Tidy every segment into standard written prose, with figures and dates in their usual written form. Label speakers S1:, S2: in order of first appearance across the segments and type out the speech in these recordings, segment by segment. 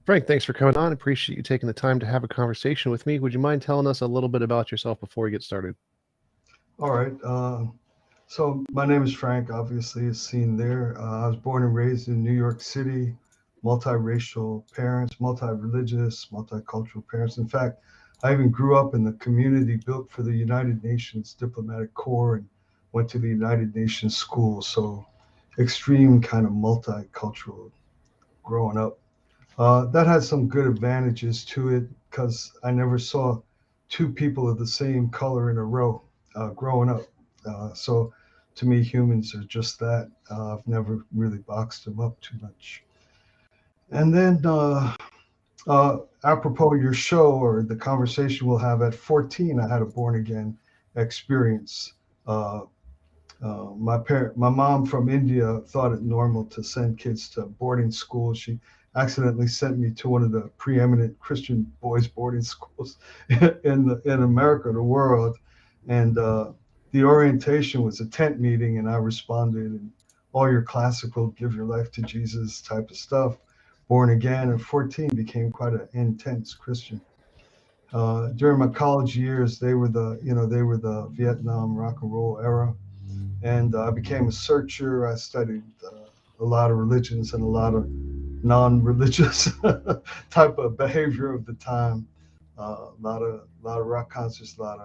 S1: Frank, thanks for coming on. Appreciate you taking the time to have a conversation with me. Would you mind telling us a little bit about yourself before we get started?
S2: All right. So my name is Frank, obviously, as seen there. I was born and raised in New York City, multiracial parents, multi-religious, multicultural parents. In fact, I even grew up in the community built for the United Nations Diplomatic Corps and went to the United Nations school. So extreme kind of multicultural growing up. That had some good advantages to it because I never saw two people of the same color in a row growing up. So to me, humans are just that. I've never really boxed them up too much. And then, apropos your show or the conversation we'll have, at 14, I had a born again experience. Uh, my mom from India thought it normal to send kids to boarding school. She accidentally sent me to one of the preeminent Christian boys boarding schools in America, the world, and the orientation was a tent meeting, and I responded, and all your classical "give your life to Jesus" type of stuff. Born again at 14 became quite an intense Christian. During my college years, they were the Vietnam rock and roll era, and I became a searcher. I studied a lot of religions and a lot of non-religious type of behavior of the time. A lot of rock concerts, a lot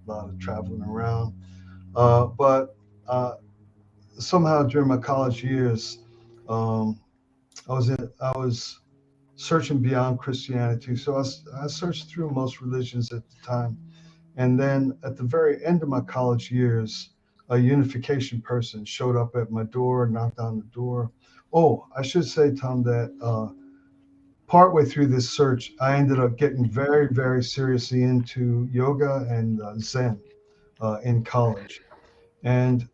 S2: of traveling around. But somehow during my college years, um, I was searching beyond Christianity. So I searched through most religions at the time. And then at the very end of my college years, a unification person showed up at my door, knocked on the door. Oh, I should say, Tom, that partway through this search, I ended up getting very, very seriously into yoga and Zen in college. And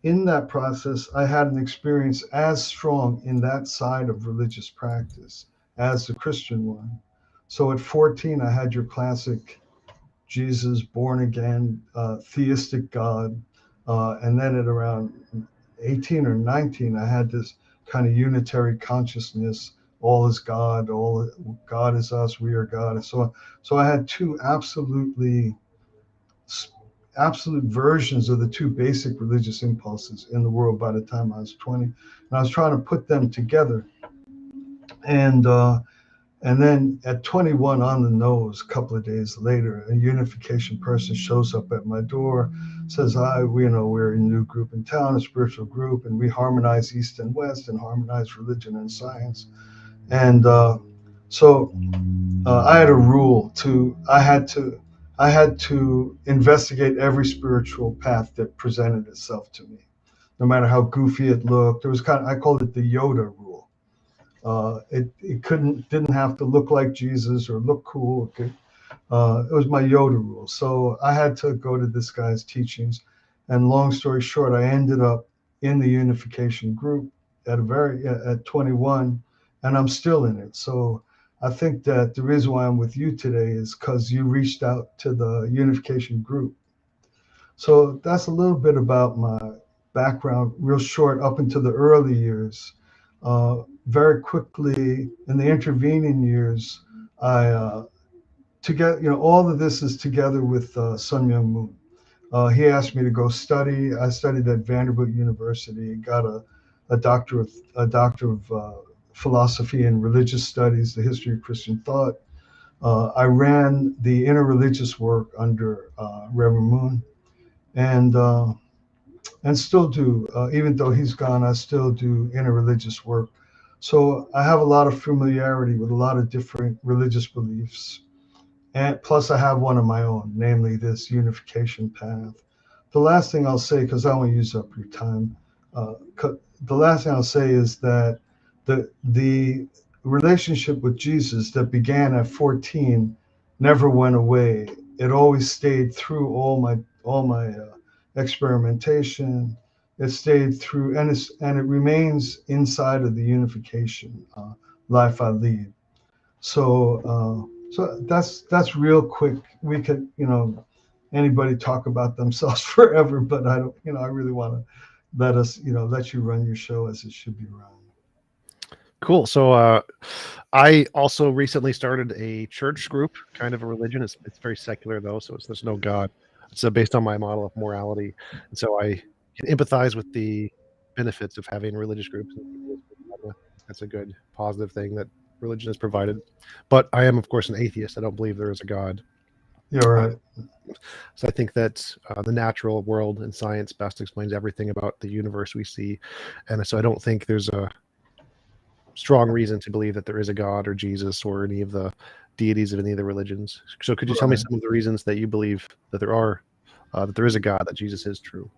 S2: in that process, I had an experience as strong in that side of religious practice as the Christian one. So at 14, I had your classic Jesus, born again, theistic God. And then at around 18 or 19, I had this kind of unitary consciousness. All is God, all God is us, we are God. And so I had two absolute versions of the two basic religious impulses in the world by the time I was 20. And I was trying to put them together. And and then at 21 on the nose, a couple of days later, a unification person shows up at my door, says, "Hi, we're a new group in town, a spiritual group, and we harmonize East and West and harmonize religion and science." And so I had a rule I had to investigate every spiritual path that presented itself to me, no matter how goofy it looked. It was I called it the Yoda rule. It didn't have to look like Jesus or look cool. It was my Yoda rule. So I had to go to this guy's teachings. And long story short, I ended up in the unification group at 21, and I'm still in it. So I think that the reason why I'm with you today is because you reached out to the unification group. So that's a little bit about my background, real short, up into the early years. Very quickly in the intervening years, I all of this is together with Sun Myung Moon. He asked me to go study. I studied at Vanderbilt University, got a doctor of philosophy and religious studies, the history of Christian thought. I ran the interreligious work under Reverend Moon, and still do. Even though he's gone, I still do interreligious work. So I have a lot of familiarity with a lot of different religious beliefs. And plus, I have one of my own, namely this unification path. The last thing I'll say, because I won't use up your time, the last thing I'll say is that the relationship with Jesus that began at 14 never went away. It always stayed through all my experimentation. It stayed through, and it remains inside of the unification life I lead. So that's real quick. We could anybody talk about themselves forever, but I don't, I really want to let you run your show as it should be run.
S1: Cool. So I also recently started a church group, kind of a religion. It's very secular though, so there's no God. It's based on my model of morality, and so I can empathize with the benefits of having religious groups. That's a good positive thing that religion has provided. But I am, of course, an atheist. I don't believe there is a God.
S2: You're right.
S1: So I think that the natural world and science best explains everything about the universe we see, and so I don't think there's a strong reason to believe that there is a God or Jesus or any of the deities of any of the religions. So could you tell me some of the reasons that you believe that there is a God, that Jesus is true?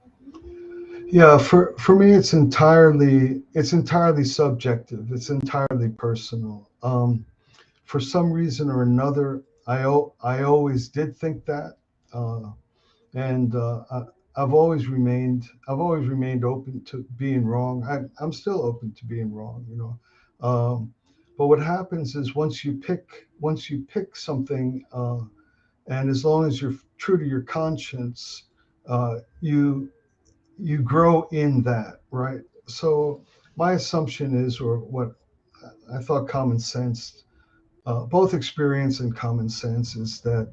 S2: Yeah, for me, it's entirely subjective. It's entirely personal. For some reason or another, I always did think that, and I've always remained open to being wrong. I'm still open to being wrong, but what happens is once you pick something, and as long as you're true to your conscience, you grow in that, right? So my assumption is, or what I thought common sense, both experience and common sense, is that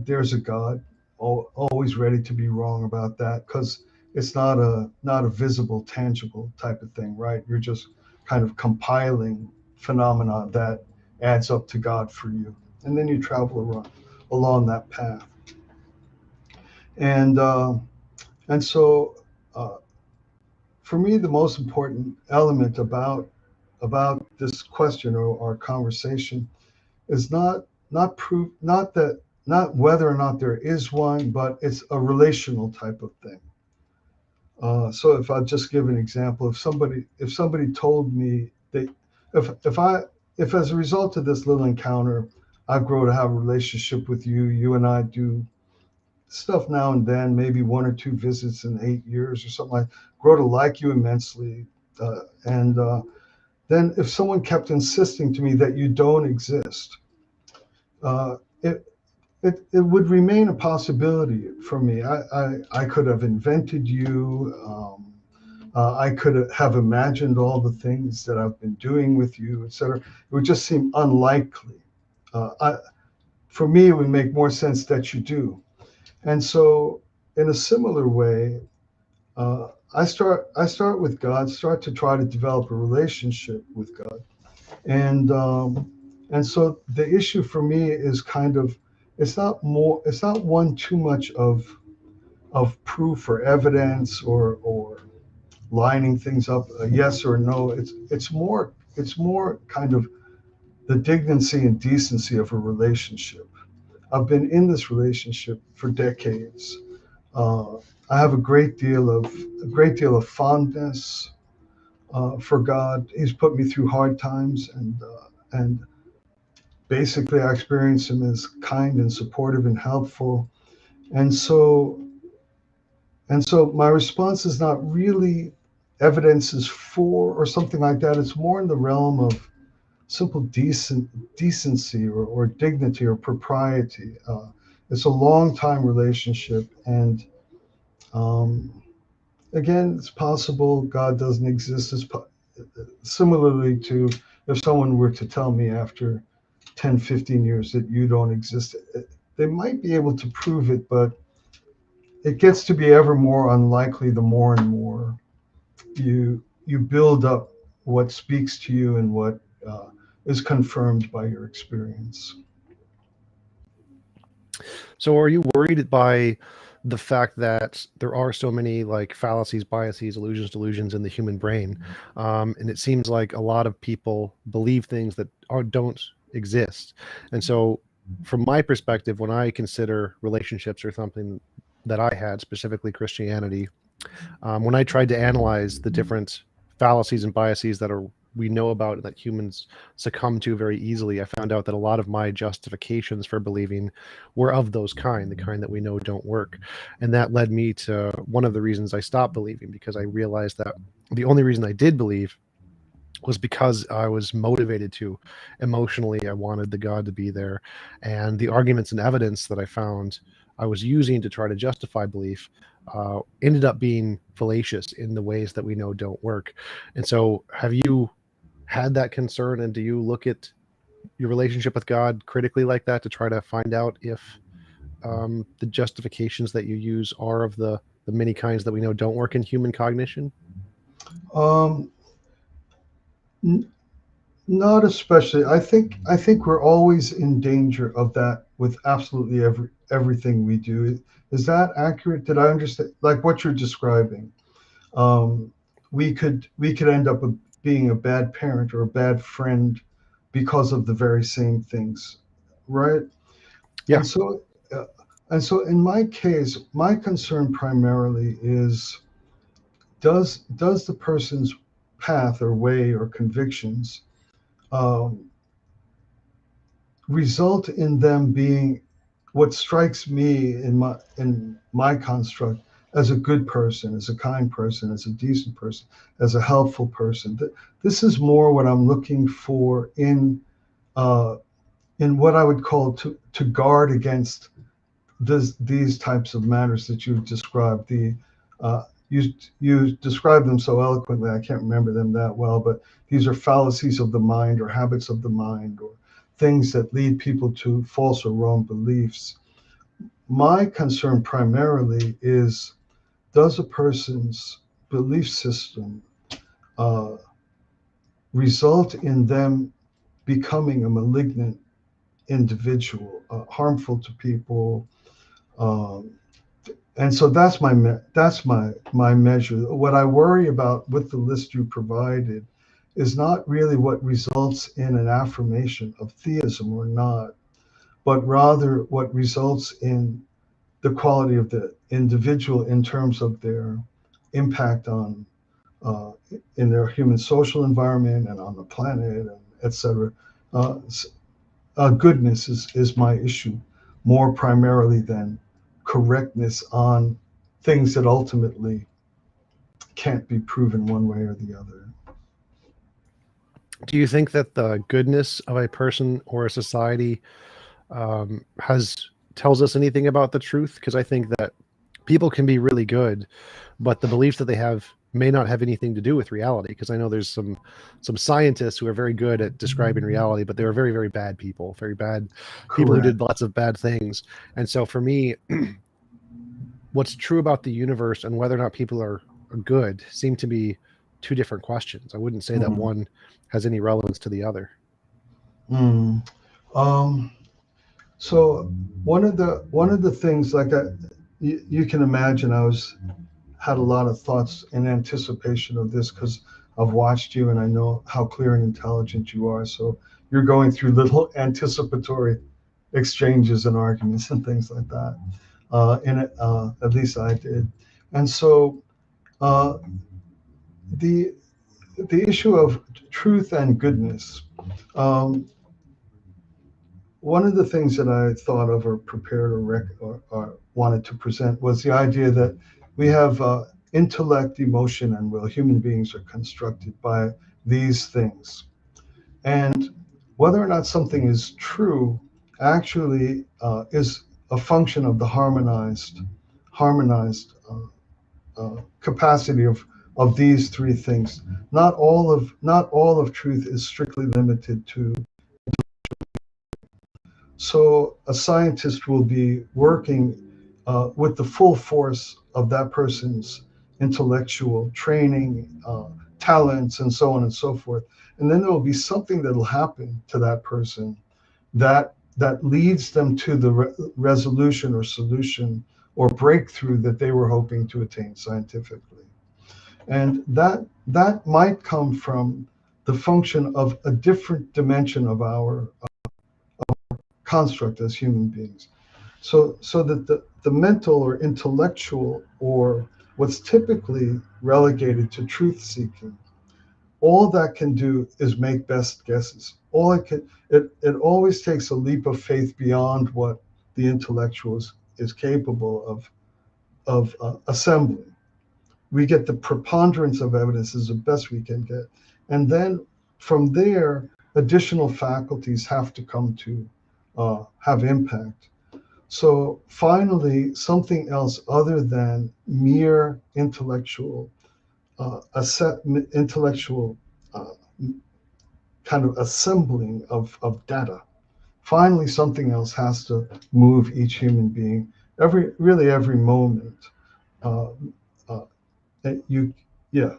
S2: there's a God, always ready to be wrong about that, because it's not a visible, tangible type of thing, right? You're just kind of compiling phenomena that adds up to God for you, and then you travel along that path, and and so. For me, the most important element about this question or our conversation is not whether or not there is one, but it's a relational type of thing. So if I just give an example, if somebody told me that if as a result of this little encounter, I grow to have a relationship with you, you and I do stuff now and then, maybe one or two visits in 8 years or something, like grow to like you immensely, and then if someone kept insisting to me that you don't exist, uh, it it would remain a possibility for me. I could have invented you. I could have imagined all the things that I've been doing with you, etc. It would just seem unlikely. For me, it would make more sense that you do. And so, in a similar way, I start with God, start to try to develop a relationship with God, and so the issue for me is kind of, it's not one too much of proof or evidence or lining things up, a yes or no. It's more kind of the dignity and decency of a relationship. I've been in this relationship for decades. Uh, I have a great deal of fondness for God. He's put me through hard times, and basically I experience him as kind and supportive and helpful. And so my response is not really evidences for or something like that. It's more in the realm of simple decency or dignity or propriety. It's a long time relationship, and um, again, it's possible God doesn't exist. Similarly to if someone were to tell me after 10, 15 years that you don't exist, they might be able to prove it, but it gets to be ever more unlikely the more and more you build up what speaks to you and what is confirmed by your experience.
S1: So are you worried by the fact that there are so many like fallacies, biases, illusions, delusions in the human brain? And it seems like a lot of people believe things that don't exist. And so from my perspective, when I consider relationships or something that I had, specifically Christianity, when I tried to analyze the different fallacies and biases we know about that humans succumb to very easily, I found out that a lot of my justifications for believing were of those the kind that we know don't work. And that led me to one of the reasons I stopped believing, because I realized that the only reason I did believe was because I was motivated to. Emotionally, I wanted the God to be there. And the arguments and evidence that I found I was using to try to justify belief ended up being fallacious in the ways that we know don't work. And so, have you had that concern, and do you look at your relationship with God critically like that to try to find out if the justifications that you use are of the many kinds that we know don't work in human cognition?
S2: Um, n- Not especially. I think we're always in danger of that with absolutely everything we do. Is that accurate? Did I understand? Like what you're describing, um, we could end up being a bad parent or a bad friend because of the very same things, right?
S1: Yeah.
S2: And so, uh, and so in my case, my concern primarily is does the person's path or way or convictions um, result in them being what strikes me in my construct as a good person, as a kind person, as a decent person, as a helpful person. This is more what I'm looking for uh, in what I would call to guard against these types of matters that you've described. You described them so eloquently. I can't remember them that well, but these are fallacies of the mind or habits of the mind or things that lead people to false or wrong beliefs. My concern primarily is, does a person's belief system uh, result in them becoming a malignant individual, harmful to people? Um, and so that's my measure. What I worry about with the list you provided is not really what results in an affirmation of theism or not, but rather what results in the quality of the individual in terms of their impact on uh, in their human social environment and on the planet, and et cetera. Uh, Goodness is my issue more primarily than correctness on things that ultimately can't be proven one way or the other.
S1: Do you think that the goodness of a person or a society has tells us anything about the truth? Because I think that people can be really good, but the beliefs that they have may not have anything to do with reality. Because I know there's some scientists who are very good at describing reality, but they were very, very bad people, very bad people who
S2: Correct.
S1: did lots of bad things. And so for me, what's true about the universe and whether or not people are good seem to be two different questions. I wouldn't say that
S2: Mm,
S1: one has any relevance to the other.
S2: mm. Um, so one of the things, you can imagine, I was had a lot of thoughts in anticipation of this because I've watched you and I know how clear and intelligent you are. So you're going through little anticipatory exchanges and arguments and things like that. At least I did. And so uh, the the issue of truth and goodness. Um, One of the things that I thought of or prepared or wanted to present was the idea that we have intellect, emotion, and will. Human beings are constructed by these things. And whether or not something is true actually is a function of the harmonized capacity of these three things. Not all of truth is strictly limited to. So a scientist will be working with the full force of that person's intellectual training, talents, and so on and so forth. And then there will be something that will happen to that person that leads them to the resolution or solution or breakthrough that they were hoping to attain scientifically. And that might come from the function of a different dimension of our construct as human beings. So that the mental or intellectual or what's typically relegated to truth seeking, all that can do is make best guesses. It always takes a leap of faith beyond what the intellectual is capable of assembling. We get the preponderance of evidence is the best we can get. And then from there, additional faculties have to come to have impact. So finally, something else other than mere intellectual, intellectual uh, kind of assembling of data. Finally, something else has to move each human being really every moment. Uh, uh, you, yeah.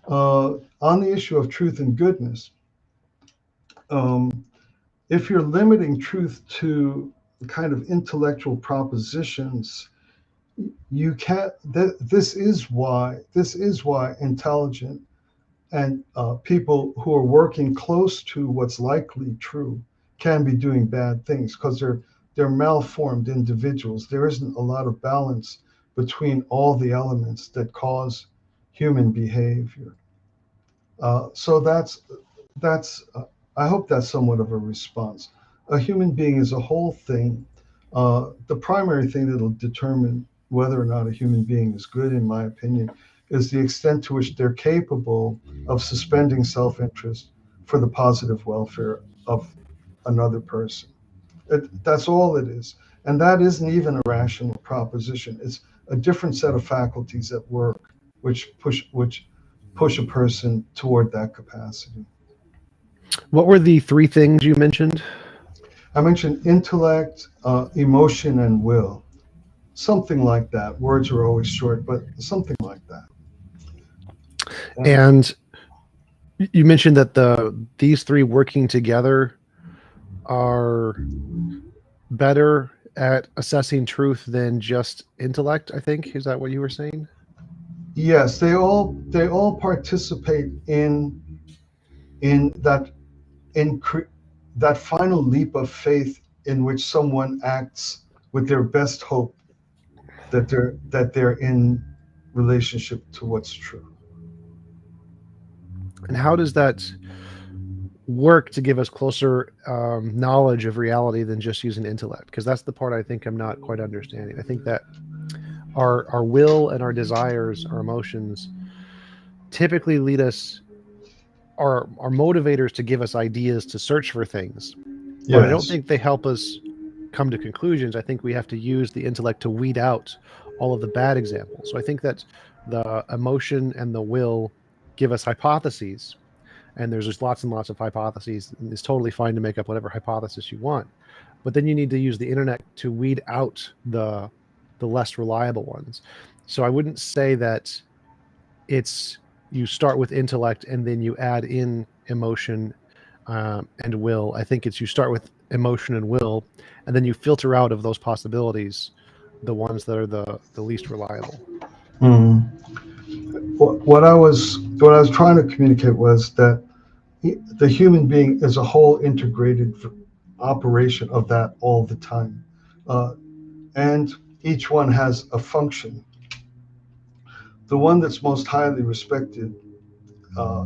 S2: On the issue of truth and goodness, um, if you're limiting truth to kind of intellectual propositions, you can't. This is why intelligent and people who are working close to what's likely true can be doing bad things because they're malformed individuals. There isn't a lot of balance between all the elements that cause human behavior. So that's I hope that's somewhat of a response. A human being is a whole thing. The primary thing that'll determine whether or not a human being is good, in my opinion, is the extent to which they're capable of suspending self-interest for the positive welfare of another person. That's all it is. And that isn't even a rational proposition. It's a different set of faculties at work which push a person toward that capacity.
S1: What were the three things you mentioned?
S2: I mentioned intellect, emotion, and will. Something like that. Words are always short, but something like that. And
S1: And you mentioned that these three working together are better at assessing truth than just intellect, I think. Is that what you were saying?
S2: yes, they all participate in in cre- that final leap of faith in which someone acts with their best hope that they're in relationship to what's true.
S1: And how does that work to give us closer knowledge of reality than just using intellect? Because that's the part I think I'm not quite understanding. I think that our will and our desires, our emotions, typically lead us are motivators to give us ideas to search for things, but I don't
S2: Yes.
S1: think they help us come to conclusions. I think we have to use the intellect to weed out all of the bad examples. So I think that the emotion and the will give us hypotheses, and there's just lots and lots of hypotheses, and it's totally fine to make up whatever hypothesis you want. But then you need to use the internet to weed out the less reliable ones. So I wouldn't say that it's you start with intellect and then you add in emotion and will. I think it's you start with emotion and will, and then you filter out of those possibilities the ones that are the least reliable.
S2: Mm. What I was trying to communicate was that the human being is a whole integrated operation of that all the time, uh, and each one has a function. The one that's most highly respected, uh,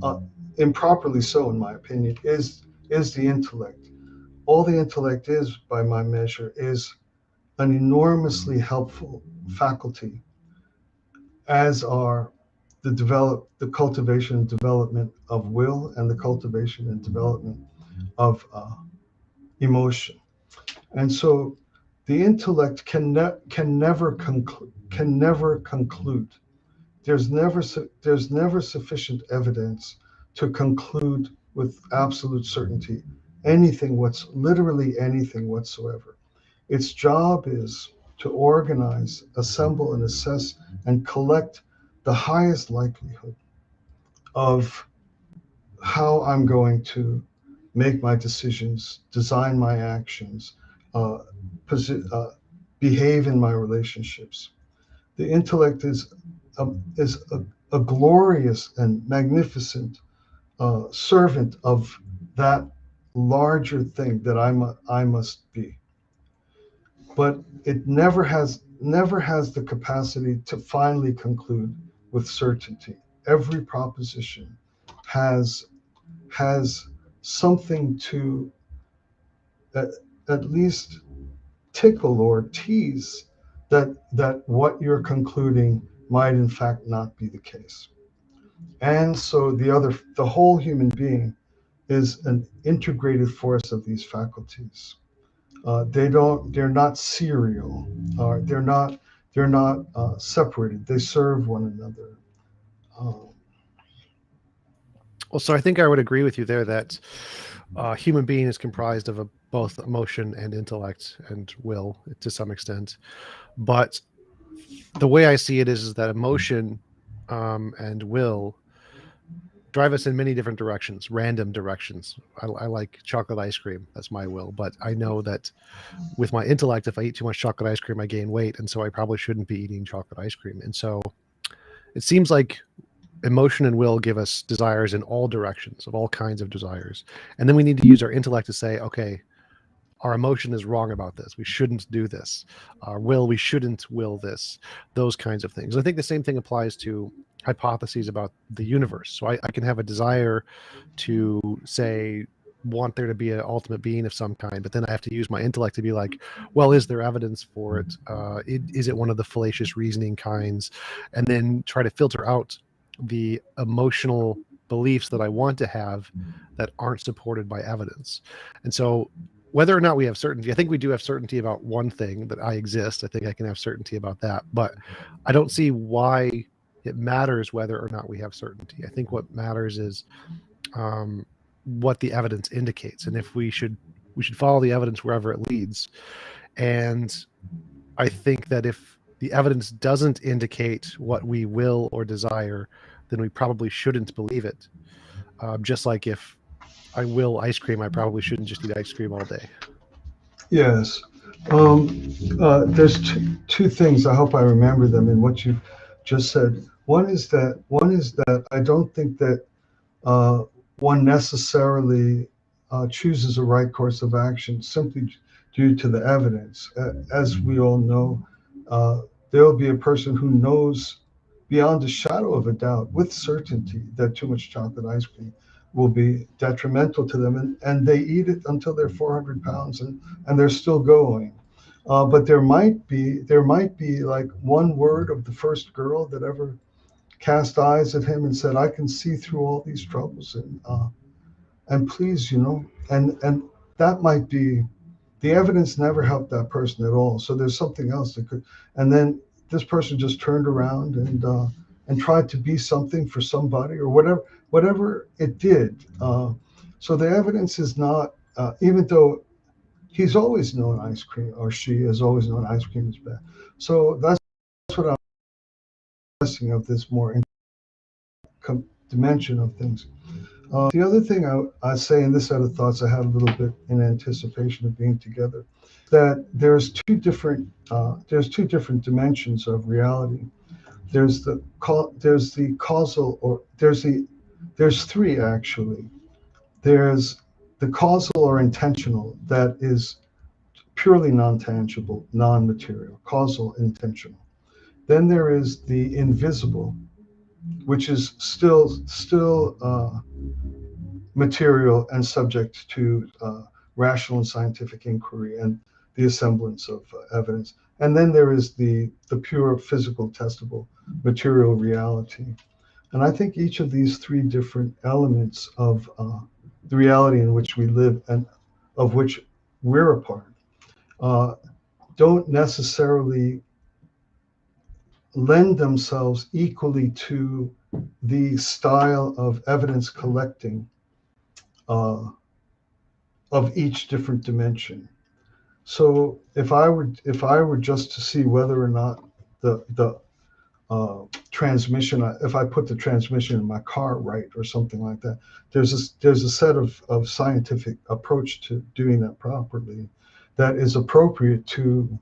S2: uh, improperly so, in my opinion, is the intellect. All the intellect is, by my measure, is an enormously helpful faculty, as are the cultivation and development of will and the cultivation and development of emotion. And so the intellect can never conclude. There's never sufficient evidence to conclude with absolute certainty literally anything whatsoever. Its job is to organize, assemble, and assess and collect the highest likelihood of how I'm going to make my decisions, design my actions, uh, posi- uh, behave in my relationships. The intellect is a glorious and magnificent servant of that larger thing that I must be. But it never has the capacity to finally conclude with certainty. Every proposition has has something to at, at least tickle or tease that what you're concluding might in fact not be the case. And so the whole human being is an integrated force of these faculties. They're not serial, they're not separated. They serve one another. Um,
S1: Well, so I think I would agree with you there that human being is comprised of both emotion and intellect and will to some extent. But the way I see it is that emotion and will drive us in many different directions, random directions. I like chocolate ice cream. That's my will. But I know that with my intellect, if I eat too much chocolate ice cream, I gain weight. And so I probably shouldn't be eating chocolate ice cream. And so it seems like emotion and will give us desires in all directions, of all kinds of desires. And then we need to use our intellect to say, okay, our emotion is wrong about this. We shouldn't do this. Our will, we shouldn't will this. Those kinds of things. I think the same thing applies to hypotheses about the universe. So I can have a desire to say, want there to be an ultimate being of some kind, but then I have to use my intellect to be like, well, is there evidence for it? Is it one of the fallacious reasoning kinds? And then try to filter out the emotional beliefs that I want to have that aren't supported by evidence. And so whether or not we have certainty, I think we do have certainty about one thing, that I exist. I think I can have certainty about that, but I don't see why it matters whether or not we have certainty. I think what matters is what the evidence indicates, and if we should follow the evidence wherever it leads. And I think that if the evidence doesn't indicate what we will or desire, then we probably shouldn't believe it. Just like if I will ice cream, I probably shouldn't just eat ice cream all day.
S2: yes. There's two things. I hope I remember them in what you just said. One is that I don't think that uh, one necessarily chooses a right course of action simply due to the evidence. As we all know, uh, there will be a person who knows beyond a shadow of a doubt, with certainty, that too much chocolate ice cream will be detrimental to them, and they eat it until they're 400 pounds, and they're still going. But there might be like one word of the first girl that ever cast eyes at him and said, "I can see through all these troubles, and please, and that might be the evidence never helped that person at all. So there's something else that could, and then this person just turned around and tried to be something for somebody or whatever it did. So the evidence is not, even though he's always known ice cream, or she has always known ice cream is bad. So that's what I'm guessing of this more dimension of things. The other thing I say in this set of thoughts I had a little bit in anticipation of being together, that there's two different dimensions of reality. There's the causal, or there's three actually. There's the causal or intentional, that is purely non-tangible, non-material, causal, intentional. Then there is the invisible, which is still material and subject to rational and scientific inquiry and the assemblance of evidence. And then there is the pure physical, testable, material reality. And I think each of these three different elements of the reality in which we live and of which we're a part uh, don't necessarily lend themselves equally to the style of evidence collecting uh, of each different dimension. So if I were just to see whether or not the transmission, if I put the transmission in my car right or something like that, there's a set of scientific approach to doing that properly that is appropriate to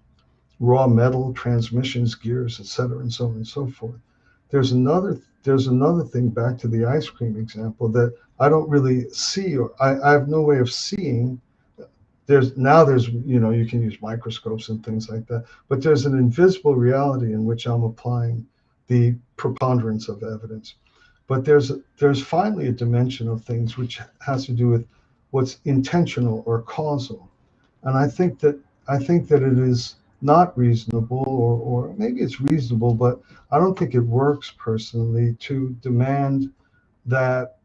S2: raw metal transmissions, gears, etc., and so on and so forth. There's another thing, back to the ice cream example, that I don't really see, or I have no way of seeing. There's you can use microscopes and things like that, but there's an invisible reality in which I'm applying the preponderance of evidence. But there's finally a dimension of things which has to do with what's intentional or causal. And I think that it is not reasonable, or maybe it's reasonable, but I don't think it works personally to demand that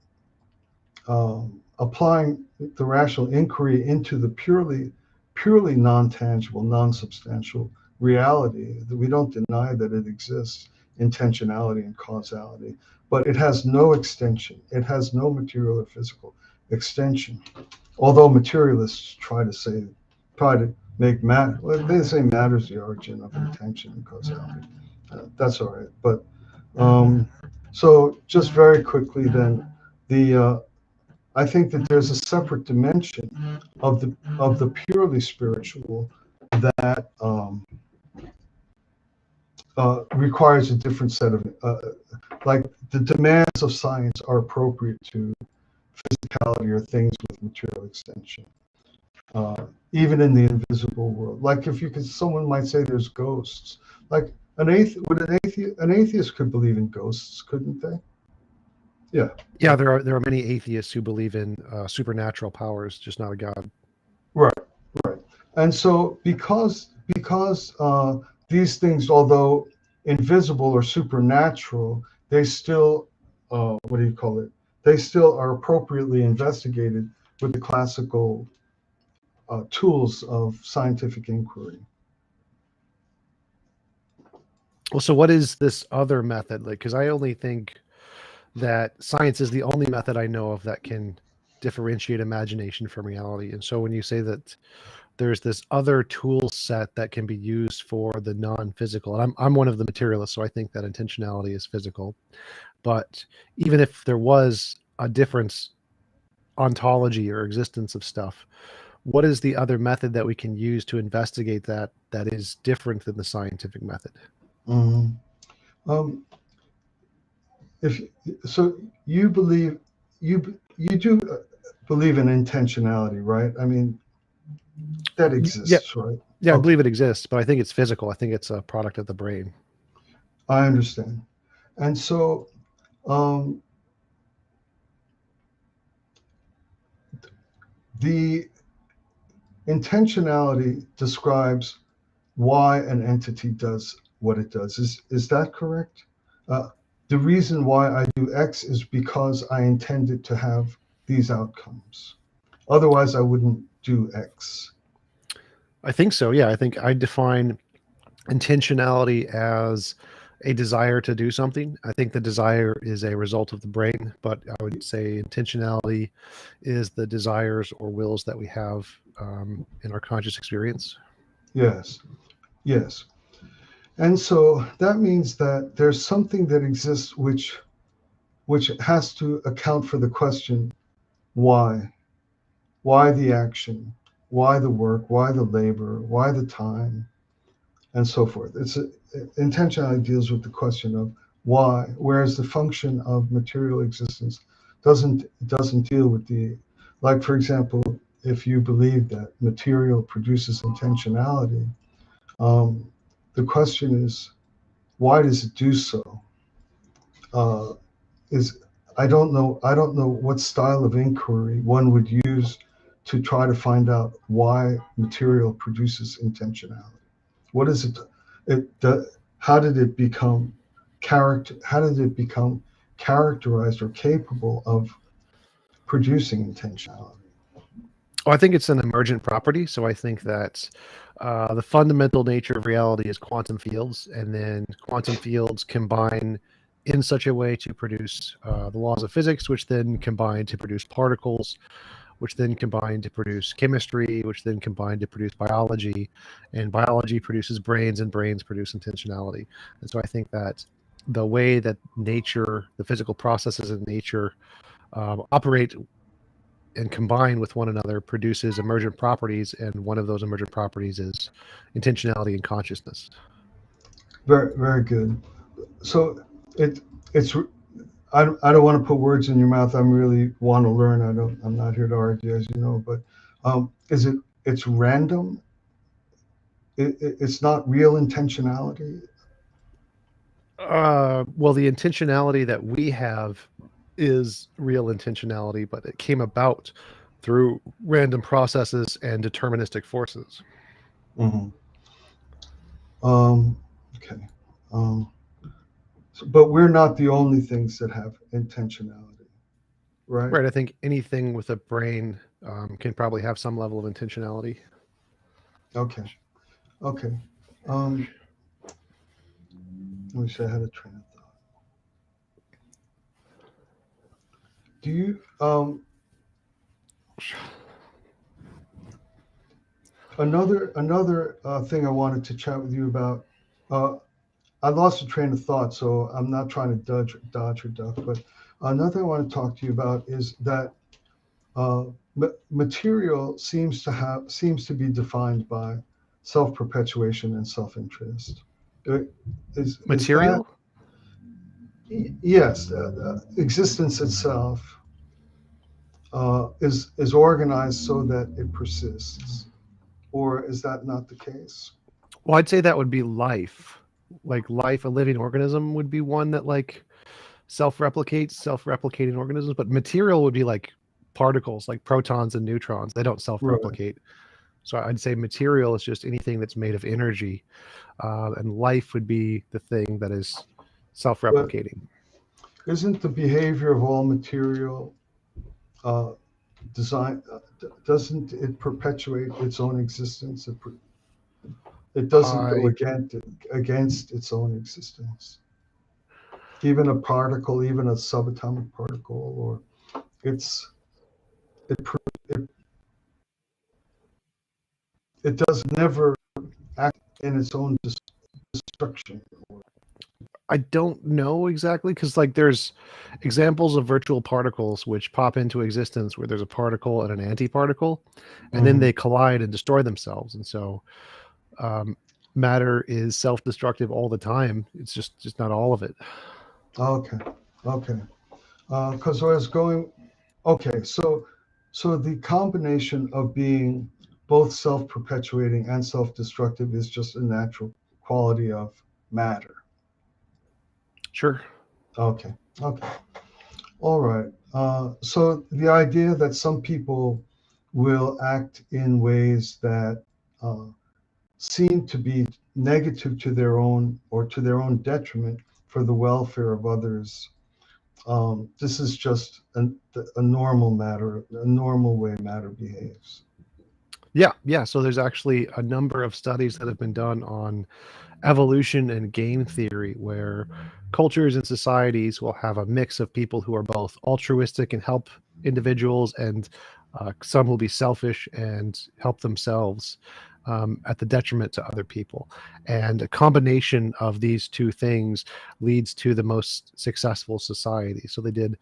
S2: applying the rational inquiry into the purely non-tangible, non-substantial reality. We don't deny that it exists, intentionality and causality, but it has no extension. It has no material or physical extension. Although materialists try to make matter, well, they say matter's the origin of intention and causality. That's all right. But so just very quickly then, the I think that there's a separate dimension of the purely spiritual that requires a different set of like the demands of science are appropriate to physicality or things with material extension, even in the invisible world. Like if you could, someone might say there's ghosts. Like an atheist could believe in ghosts, couldn't they? Yeah.
S1: Yeah, there are many atheists who believe in supernatural powers, just not a god.
S2: Right. Right. And so because these things, although invisible or supernatural, they still what do you call it? They still are appropriately investigated with the classical tools of scientific inquiry.
S1: Well, so what is this other method? Like, because I only think that science is the only method I know of that can differentiate imagination from reality. And so when you say that there's this other tool set that can be used for the non-physical, and I'm one of the materialists, so I think that intentionality is physical. But even if there was a difference ontology or existence of stuff, what is the other method that we can use to investigate that is different than the scientific method?
S2: Mhm. Um, if so, you believe you do believe in intentionality, right? I mean, that
S1: Yeah,
S2: exists, right?
S1: yeah, I
S2: Okay,
S1: believe it exists, but I think it's physical. I think it's a product of the brain.
S2: I understand. And so, um, the intentionality describes why an entity does what it does. Is that correct? Uh, the reason why I do X is because I intended to have these outcomes. Otherwise, I wouldn't do X.
S1: I think so. Yeah, I think I define intentionality as a desire to do something. I think the desire is a result of the brain, but I would say intentionality is the desires or wills that we have in our conscious experience.
S2: Yes, yes. And so that means that there's something that exists which has to account for the question why? Why the action? Why the work? Why the labor? Why the time? And so forth. Intentionality deals with the question of why, whereas the function of material existence doesn't deal with the, like for example, if you believe that material produces intentionality, um, the question is why does it do so? Uh, is I don't know what style of inquiry one would use to try to find out why material produces intentionality. What is it? How did it become character? How did it become characterized or capable of producing intentionality?
S1: Oh, I think it's an emergent property. So I think that the fundamental nature of reality is quantum fields, and then quantum fields combine in such a way to produce the laws of physics, which then combine to produce particles, which then combine to produce chemistry, which then combine to produce biology, and biology produces brains, and brains produce intentionality. And so I think that the way that nature, the physical processes in nature, operate and combine with one another produces emergent properties, and one of those emergent properties is intentionality and consciousness.
S2: Very, very good. So it's I don't want to put words in your mouth. I really want to learn. I'm not here to argue, as you know. But is it's random? It's not real intentionality.
S1: Well, the intentionality that we have is real intentionality, but it came about through random processes and deterministic forces.
S2: Hmm. Okay. Um, but we're not the only things that have intentionality, right?
S1: Right. I think anything with a brain can probably have some level of intentionality.
S2: Okay. Okay. Um, Let me see. I had a train of thought. Do you another thing I wanted to chat with you about? Uh, I lost a train of thought, so I'm not trying to dodge or duck. But another thing I want to talk to you about is that uh, material seems to be defined by self-perpetuation and self-interest. Uh, is that
S1: Material?
S2: yes? Existence itself is organized so that it persists, or is that not the case?
S1: Well, I'd say that would be life. Like life, a living organism would be one that like self-replicates, self-replicating organisms, but material would be like particles, like protons and neutrons. They don't
S2: Right.
S1: self-replicate. So I'd say material is just anything that's made of energy, and life would be the thing that is
S2: But
S1: self-replicating.
S2: isn't the behavior of all material uh, design? Doesn't it perpetuate its own existence? It doesn't go
S1: I
S2: against its own existence. Even a particle, even a subatomic particle, or it's it per- it, it does never act in its own destruction.
S1: I don't know exactly because like there's examples of virtual particles which pop into existence where there's a particle and an antiparticle, and then
S2: Mhm.
S1: they collide and destroy themselves. And so um, matter is self-destructive all the time. It's just not all of it.
S2: Okay, okay. Because I was going, okay, so the combination of being both self-perpetuating and self-destructive is just a natural quality of matter.
S1: Sure.
S2: Okay, okay, all right. So the idea that some people will act in ways that uh, seem to be negative to their own or to their own detriment for the welfare of others. This is just a normal matter, a normal way matter behaves.
S1: Yeah, yeah. So there's actually a number of studies that have been done on evolution and game theory where cultures and societies will have a mix of people who are both altruistic and help individuals, and some will be selfish and help themselves at the detriment to other people. And a combination of these two things leads to the most successful society. So they did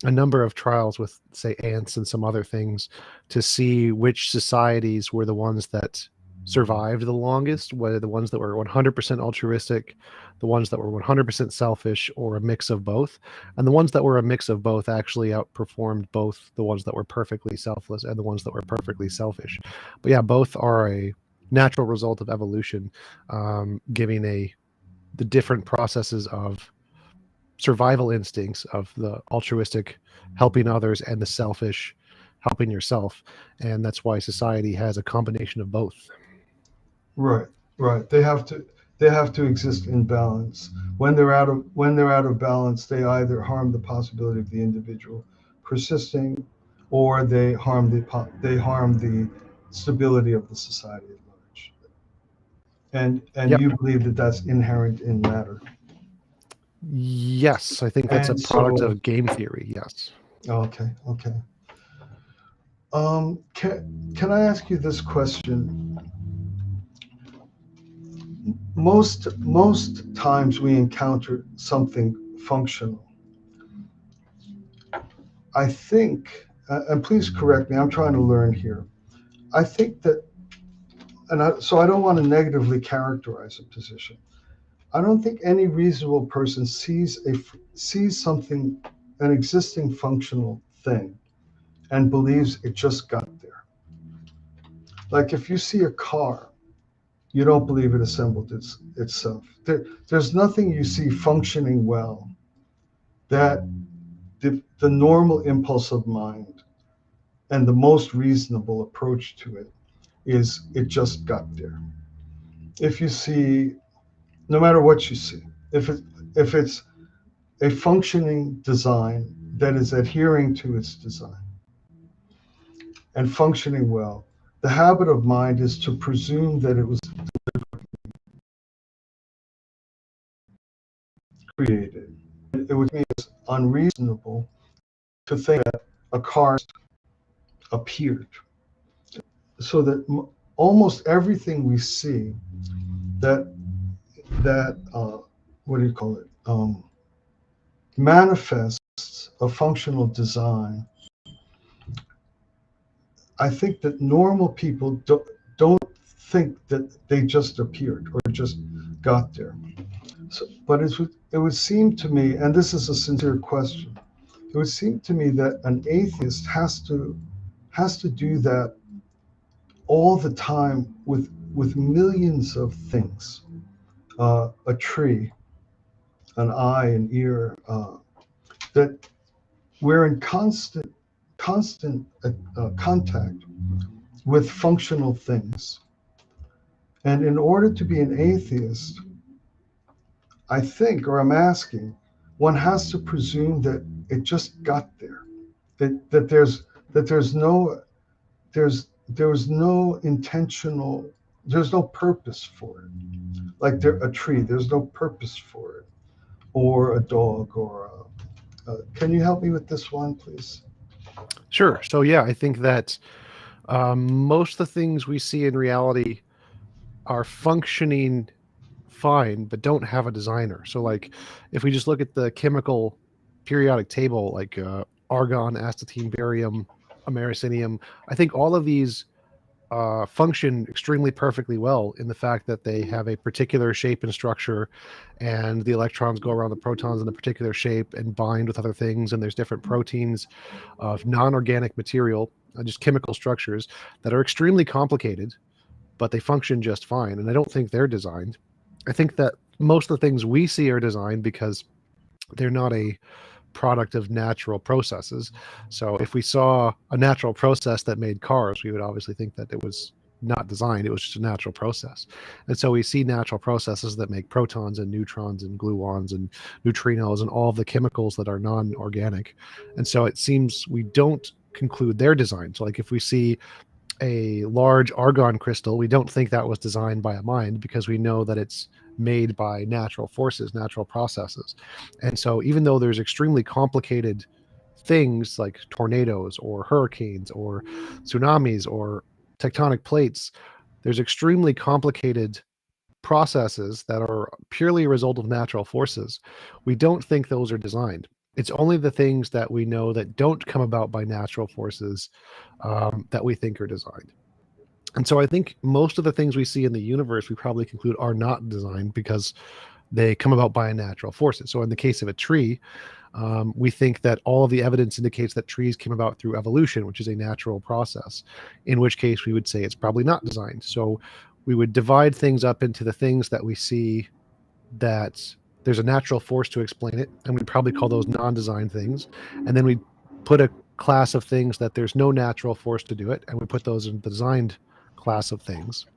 S1: a number of trials with, say, ants and some other things to see which societies were the ones that survived the longest, whether the ones that were 100% altruistic, the ones that were 100% selfish, or a mix of both. And the ones that were a mix of both actually outperformed both the ones that were perfectly selfless and the ones that were perfectly selfish. But yeah, both are a natural result of evolution, giving the different processes of survival instincts of the altruistic helping others and the selfish helping yourself. And that's why society has a combination of both.
S2: Right, right. They have to exist in balance. When they're out of balance, they either harm the possibility of the individual persisting, or they harm the stability of the society at large. And
S1: Yep.
S2: you believe that that's inherent in matter.
S1: Yes, I think that's a
S2: And
S1: product
S2: so,
S1: of game theory. Yes.
S2: okay, okay. Can I ask you this question? Most times we encounter something functional. I think, and please correct me, I'm trying to learn here. I think that, so I don't want to negatively characterize a position. I don't think any reasonable person sees something, an existing functional thing, and believes it just got there. Like if you see a car, you don't believe it assembled itself. There's nothing you see functioning well that the normal impulse of mind and the most reasonable approach to it is it just got there. If you see, no matter what you see, if it's a functioning design that is adhering to its design and functioning well, the habit of mind is to presume that it was created. It would be unreasonable to think that a car appeared. So that almost everything we see that what do you call it, manifests a functional design. I think that normal people don't think that they just appeared or just got there. So, but it would seem to me, and this is a sincere question, it would seem to me that an atheist has to do that all the time with millions of things, a tree, an eye, an ear, that we're in constant contact with functional things. And in order to be an atheist, I think, or I'm asking, one has to presume that it just got there, that there's no intentional, there's no purpose for it. Like a tree, there's no purpose for it, or a dog, or can you help me with this one, please?
S1: Sure. So yeah, I think that most of the things we see in reality are functioning fine, but don't have a designer. So like, if we just look at the chemical periodic table, like argon, astatine, barium, americinium, I think all of these function extremely perfectly well in the fact that they have a particular shape and structure, and the electrons go around the protons in a particular shape and bind with other things. And there's different proteins of non-organic material, just chemical structures that are extremely complicated, but they function just fine. And I don't think they're designed. I think that most of the things we see are designed because they're not a product of natural processes. So if we saw a natural process that made cars, we would obviously think that it was not designed, it was just a natural process. And so we see natural processes that make protons and neutrons and gluons and neutrinos and all of the chemicals that are non-organic. And so it seems we don't conclude they're designed. So like if we see a large argon crystal, we don't think that was designed by a mind, because we know that it's made by natural forces, natural processes. And so even though there's extremely complicated things like tornadoes or hurricanes or tsunamis or tectonic plates, there's extremely complicated processes that are purely a result of natural forces. We don't think those are designed. It's only the things that we know that don't come about by natural forces that we think are designed. And so I think most of the things we see in the universe, we probably conclude are not designed because they come about by natural forces. So in the case of a tree, we think that all of the evidence indicates that trees came about through evolution, which is a natural process, in which case we would say it's probably not designed. So we would divide things up into the things that we see that there's a natural force to explain it, and we'd probably call those non-designed things. And then we'd put a class of things that there's no natural force to do it, and we put those in the designed class of things.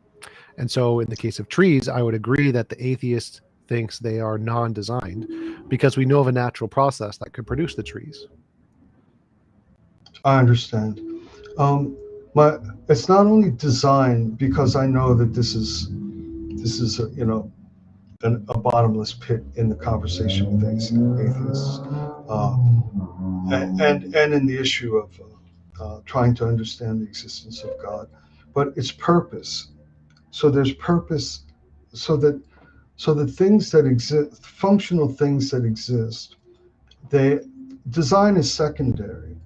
S1: And so in the case of trees, I would agree that the atheist thinks they are non-designed because we know of a natural process that could produce the trees.
S2: I understand. But it's not only design, because I know that this is a bottomless pit in the conversation with atheists, and in the issue of trying to understand the existence of God, but it's purpose. So there's purpose, so that things that exist, functional things that exist, they design is secondary.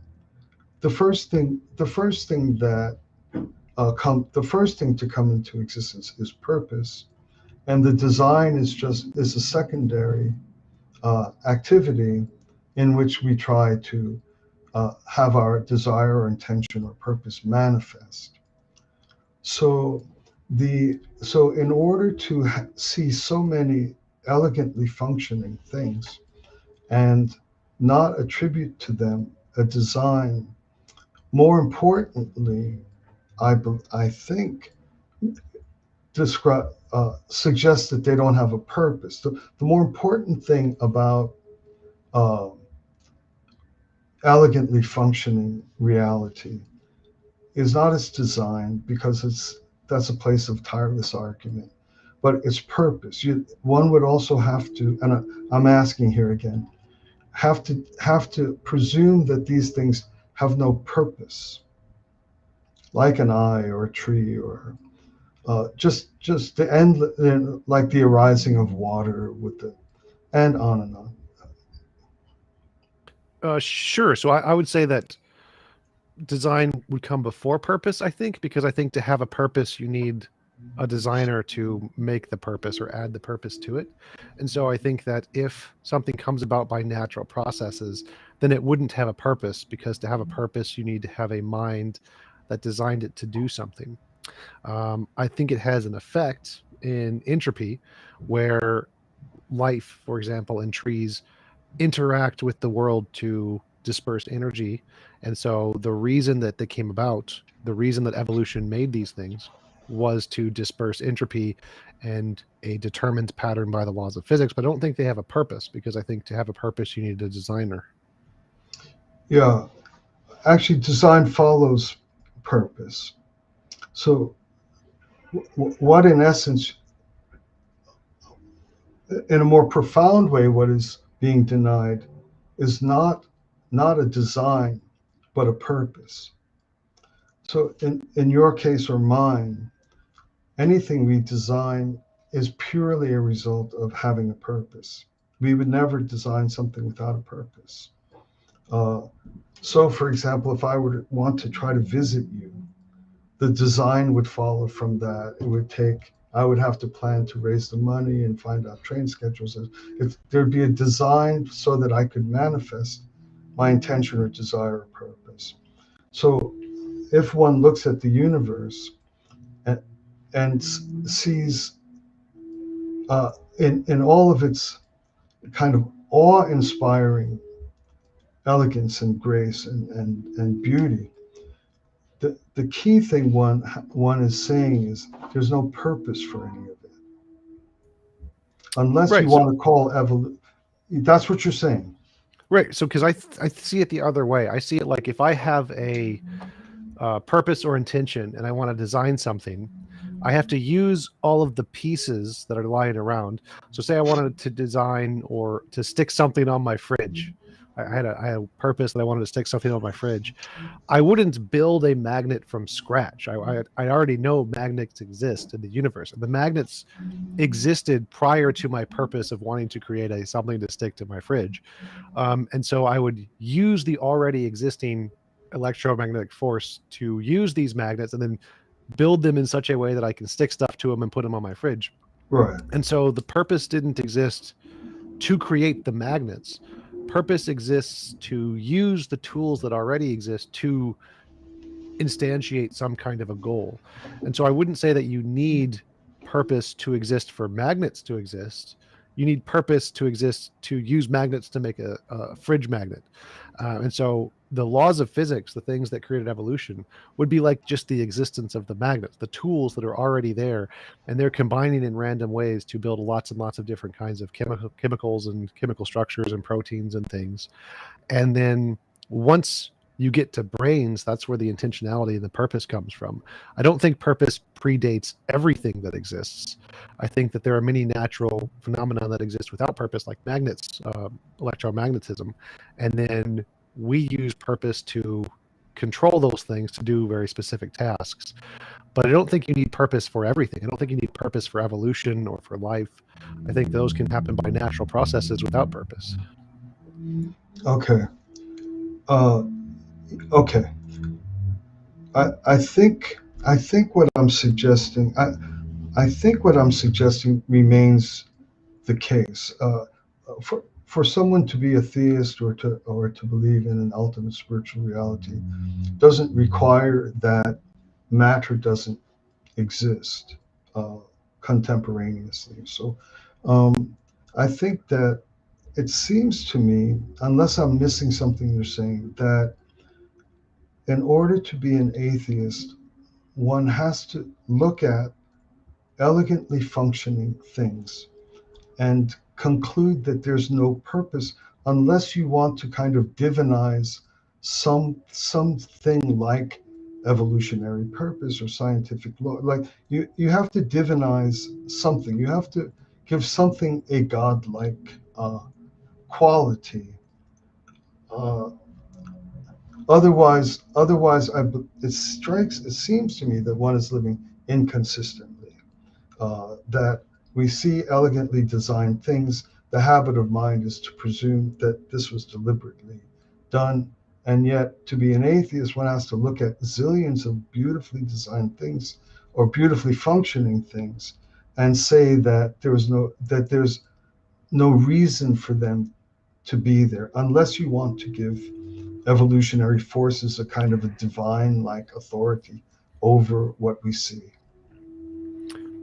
S2: The first thing to come into existence is purpose, and the design is a secondary activity in which we try to have our desire or intention or purpose manifest. So in order to see so many elegantly functioning things and not attribute to them a design, more importantly, I think suggests that they don't have a purpose. The more important thing about elegantly functioning reality is not its design, because that's a place of tireless argument, but its purpose. One would also have to, and I'm asking here again, have to presume that these things have no purpose, like an eye or a tree, or just the end, like the arising of water with the, and on and on.
S1: Sure. So I would say that design would come before purpose, I think, because I think to have a purpose, you need a designer to make the purpose or add the purpose to it. And so I think that if something comes about by natural processes, then it wouldn't have a purpose, because to have a purpose, you need to have a mind that designed it to do something. I think it has an effect in entropy, where life, for example, in trees, interact with the world to disperse energy. And so the reason that they came about, the reason that evolution made these things, was to disperse entropy and a determined pattern by the laws of physics. But I don't think they have a purpose, because I think to have a purpose, you need a designer.
S2: Yeah, actually, design follows purpose. So, what in essence, in a more profound way, what is being denied is not a design, but a purpose. So, in your case or mine, anything we design is purely a result of having a purpose. We would never design something without a purpose. Uh, so, for example, if I were to want to try to visit you, the design would follow from that. I would have to plan to raise the money and find out train schedules. There'd be a design so that I could manifest my intention or desire or purpose. So if one looks at the universe and sees in all of its kind of awe-inspiring elegance and grace and beauty, the key thing one is saying is there's no purpose for any of it, unless you
S1: Right. So
S2: want to call evolution. That's what you're saying.
S1: right. So because I see it the other way. I see it like, if I have a purpose or intention and I want to design something, I have to use all of the pieces that are lying around. So say I wanted to design or to stick something on my fridge. I had a purpose that I wanted to stick something on my fridge. I wouldn't build a magnet from scratch. I already know magnets exist in the universe. The magnets existed prior to my purpose of wanting to create something to stick to my fridge. And so I would use the already existing electromagnetic force to use these magnets, and then build them in such a way that I can stick stuff to them and put them on my fridge.
S2: Right.
S1: And so the purpose didn't exist to create the magnets. Purpose exists to use the tools that already exist to instantiate some kind of a goal. And so I wouldn't say that you need purpose to exist for magnets to exist. You need purpose to exist to use magnets to make a fridge magnet. And so the laws of physics, the things that created evolution, would be like just the existence of the magnets, the tools that are already there, and they're combining in random ways to build lots and lots of different kinds of chemicals and chemical structures and proteins and things. And then once you get to brains, that's where the intentionality and the purpose comes from. I don't think purpose predates everything that exists. I think that there are many natural phenomena that exist without purpose, like magnets, electromagnetism, and then we use purpose to control those things to do very specific tasks. But I don't think you need purpose for everything. I don't think you need purpose for evolution or for life. I think those can happen by natural processes without purpose.
S2: Okay. Uh, okay. I think what I'm suggesting. I think what I'm suggesting remains the case. For someone to be a theist or to believe in an ultimate spiritual reality doesn't require that matter doesn't exist uh, contemporaneously. So I think that it seems to me, unless I'm missing something you're saying, that in order to be an atheist, one has to look at elegantly functioning things and conclude that there's no purpose, unless you want to kind of divinize something like evolutionary purpose or scientific law. Like you have to divinize something. You have to give something a godlike quality. Uh, otherwise, it seems to me that one is living inconsistently. That we see elegantly designed things. The habit of mind is to presume that this was deliberately done. And yet, to be an atheist, one has to look at zillions of beautifully designed things or beautifully functioning things and say that there's no reason for them to be there unless you want to give evolutionary forces a kind of a divine like authority over what we see.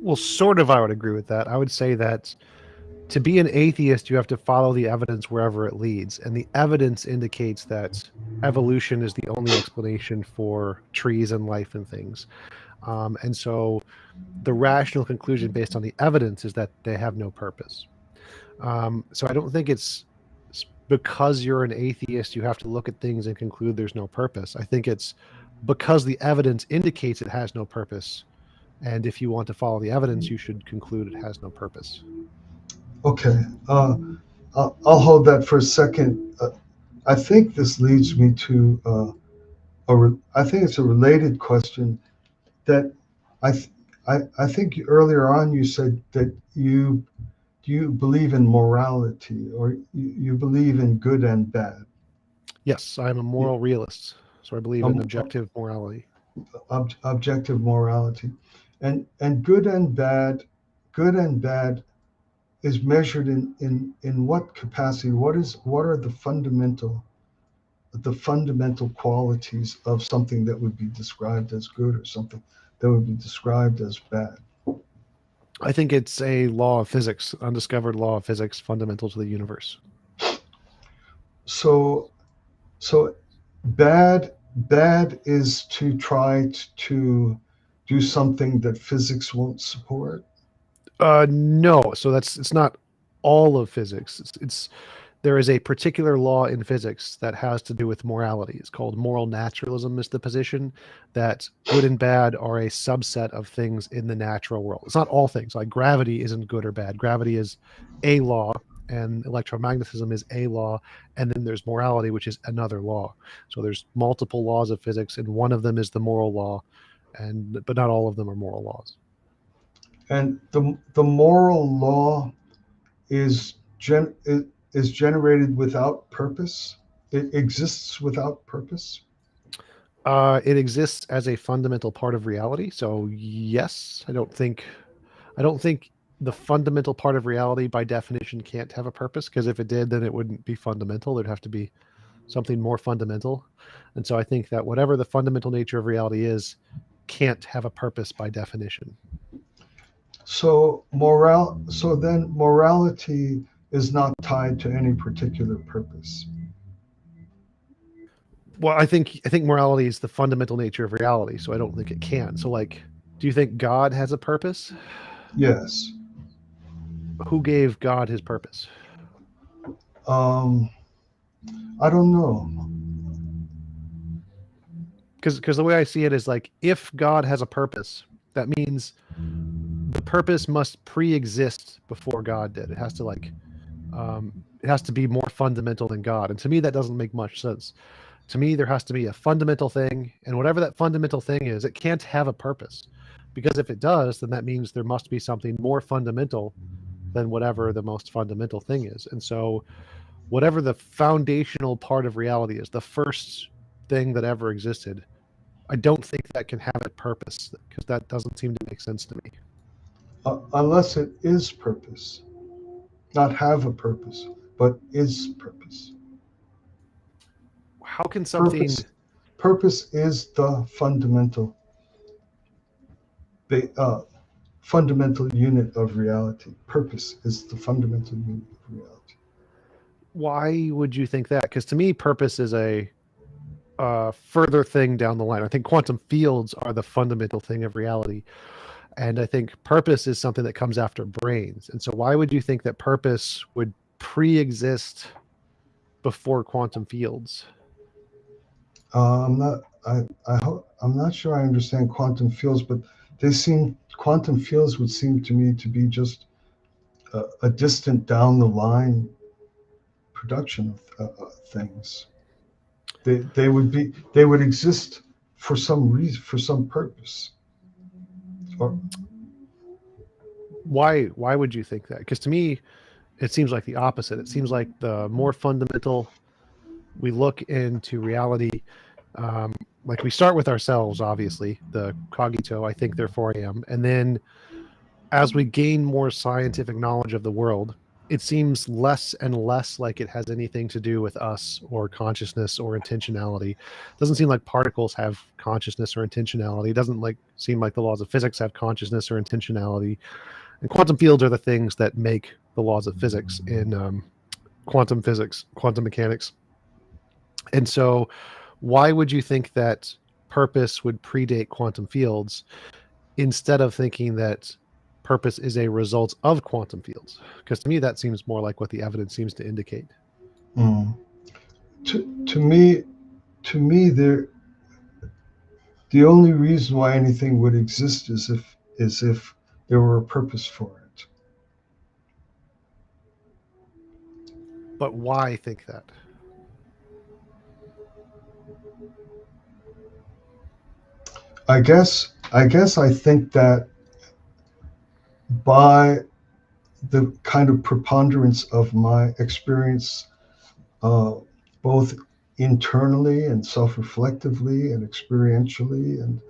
S1: Well, sort of, I would agree with that. I would say that to be an atheist, you have to follow the evidence wherever it leads. And the evidence indicates that evolution is the only explanation for trees and life and things. And so the rational conclusion based on the evidence is that they have no purpose. So I don't think it's because you're an atheist, you have to look at things and conclude there's no purpose. I think it's because the evidence indicates it has no purpose. And if you want to follow the evidence, you should conclude it has no purpose.
S2: Okay, I'll hold that for a second. I think this leads me to I think it's a related question that I, th- I think earlier on you said that you believe in morality or you believe in good and bad.
S1: Yes, I'm a moral realist, so I believe in
S2: Um,
S1: objective morality.
S2: Objective morality, and good and bad is measured in what capacity? What are the fundamental qualities of something that would be described as good or something that would be described as bad?
S1: I think it's a law of physics, undiscovered law of physics, fundamental to the universe.
S2: So so bad is to try to do something that physics won't support.
S1: No, so it's not all of physics. It's there is a particular law in physics that has to do with morality. It's called moral naturalism. Is the position that good and bad are a subset of things in the natural world. It's not all things. Like gravity isn't good or bad. Gravity is a law, and electromagnetism is a law, and then there's morality, which is another law. So there's multiple laws of physics, and one of them is the moral law, and but not all of them are moral laws.
S2: And the moral law is is generated without purpose. It exists without purpose.
S1: It exists as a fundamental part of reality. So yes, I don't think the fundamental part of reality by definition can't have a purpose, because if it did, then it wouldn't be fundamental. There'd have to be something more fundamental. And so I think that whatever the fundamental nature of reality is can't have a purpose by definition.
S2: So then morality is not tied to any particular purpose.
S1: Well, I think morality is the fundamental nature of reality, so I don't think it can. So like, do you think God has a purpose?
S2: Yes.
S1: Who gave God his purpose?
S2: Um, I don't know.
S1: Because the way I see it is like, if God has a purpose, that means the purpose must pre-exist before God did. It has to be more fundamental than God. And to me, that doesn't make much sense. To me, there has to be a fundamental thing, and whatever that fundamental thing is, it can't have a purpose. Because if it does, then that means there must be something more fundamental than whatever the most fundamental thing is. And so, whatever the foundational part of reality is, the first thing that ever existed, I don't think that can have a purpose, because that doesn't seem to make sense to me.
S2: Unless it is purpose, not have a purpose, but is purpose.
S1: How can something
S2: Purpose, purpose is the uh, fundamental unit of reality. Purpose is the fundamental unit of reality.
S1: why would you think that? Because to me, purpose is a further thing down the line. I think quantum fields are the fundamental thing of reality. And I think purpose is something that comes after brains. And so why would you think that purpose would pre-exist before quantum fields?
S2: I'm not. I'm not sure I understand quantum fields, but quantum fields would seem to me to be just a distant down the line production of things. They would exist for some reason, for some purpose. Or
S1: Why would you think that? Because to me, it seems like the opposite. It seems like the more fundamental we look into reality, um, like we start with ourselves, obviously, the cogito, I think, therefore I am. And then as we gain more scientific knowledge of the world, it seems less and less like it has anything to do with us or consciousness or intentionality. It doesn't seem like particles have consciousness or intentionality. It doesn't seem like the laws of physics have consciousness or intentionality. And quantum fields are the things that make the laws of physics in quantum physics, quantum mechanics. And so, why would you think that purpose would predate quantum fields instead of thinking that purpose is a result of quantum fields? Because to me, that seems more like what the evidence seems to indicate.
S2: mm, to me, there the only reason why anything would exist is if there were a purpose for it.
S1: But why think that?
S2: I think that by the kind of preponderance of my experience, uh, both internally and self-reflectively and experientially and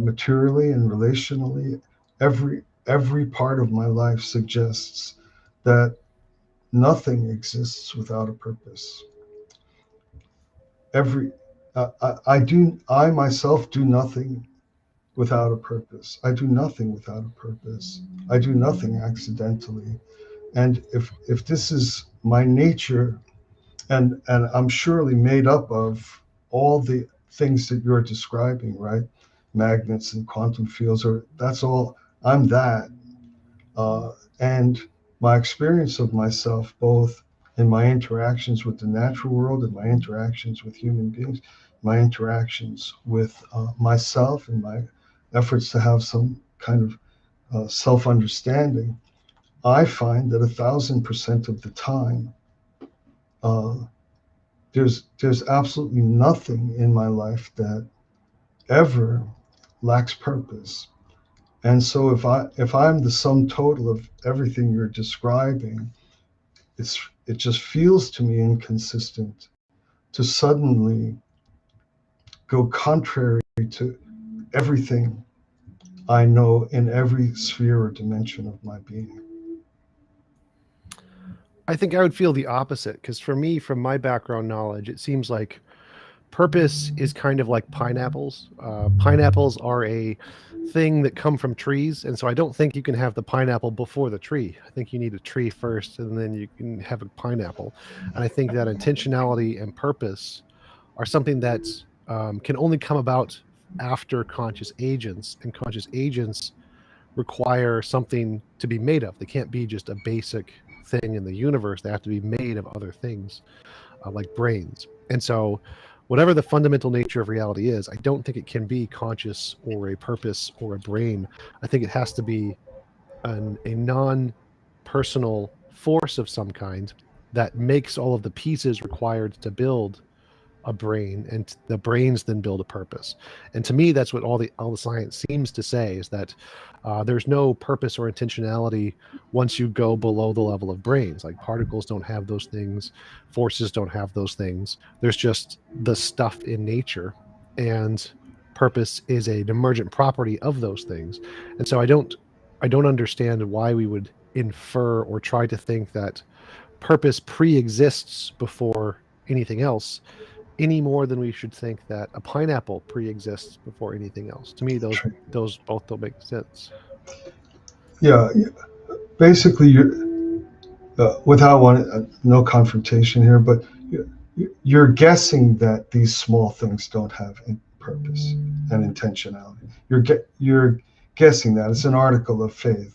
S2: materially and relationally, every part of my life suggests that nothing exists without a purpose. Every I myself do nothing without a purpose. I do nothing without a purpose. I do nothing accidentally. And if this is my nature, and I'm surely made up of all the things that you're describing, right? Magnets and quantum fields, or that's all. I'm that. And my experience of myself, both in my interactions with the natural world and my interactions with human beings, my interactions with myself and my efforts to have some kind of self-understanding, I find that 1,000% of the time, uh, there's absolutely nothing in my life that ever lacks purpose. And so if I'm the sum total of everything you're describing, it just feels to me inconsistent to suddenly go contrary to everything I know in every sphere or dimension of my being.
S1: I think I would feel the opposite because for me, from my background knowledge, it seems like purpose is kind of like pineapples. Pineapples are a thing that come from trees, and so I don't think you can have the pineapple before the tree. I think you need a tree first, and then you can have a pineapple. And I think that intentionality and purpose are something that can only come about after conscious agents, and conscious agents require something to be made of. They can't be just a basic thing in the universe. They have to be made of other things, like brains. And so, whatever the fundamental nature of reality is, I don't think it can be conscious or a purpose or a brain. I think it has to be a non personal force of some kind that makes all of the pieces required to build a brain, and the brains then build a purpose. And to me, that's what all the science seems to say, is that there's no purpose or intentionality once you go below the level of brains. Like particles don't have those things, forces don't have those things. There's just the stuff in nature, and purpose is an emergent property of those things. And so I don't understand why we would infer or try to think that purpose pre-exists before anything else, any more than we should think that a pineapple pre-exists before anything else. To me, those both don't make sense.
S2: Yeah, basically, without no confrontation here, but you're guessing that these small things don't have purpose and intentionality. You're guessing that. It's an article of faith.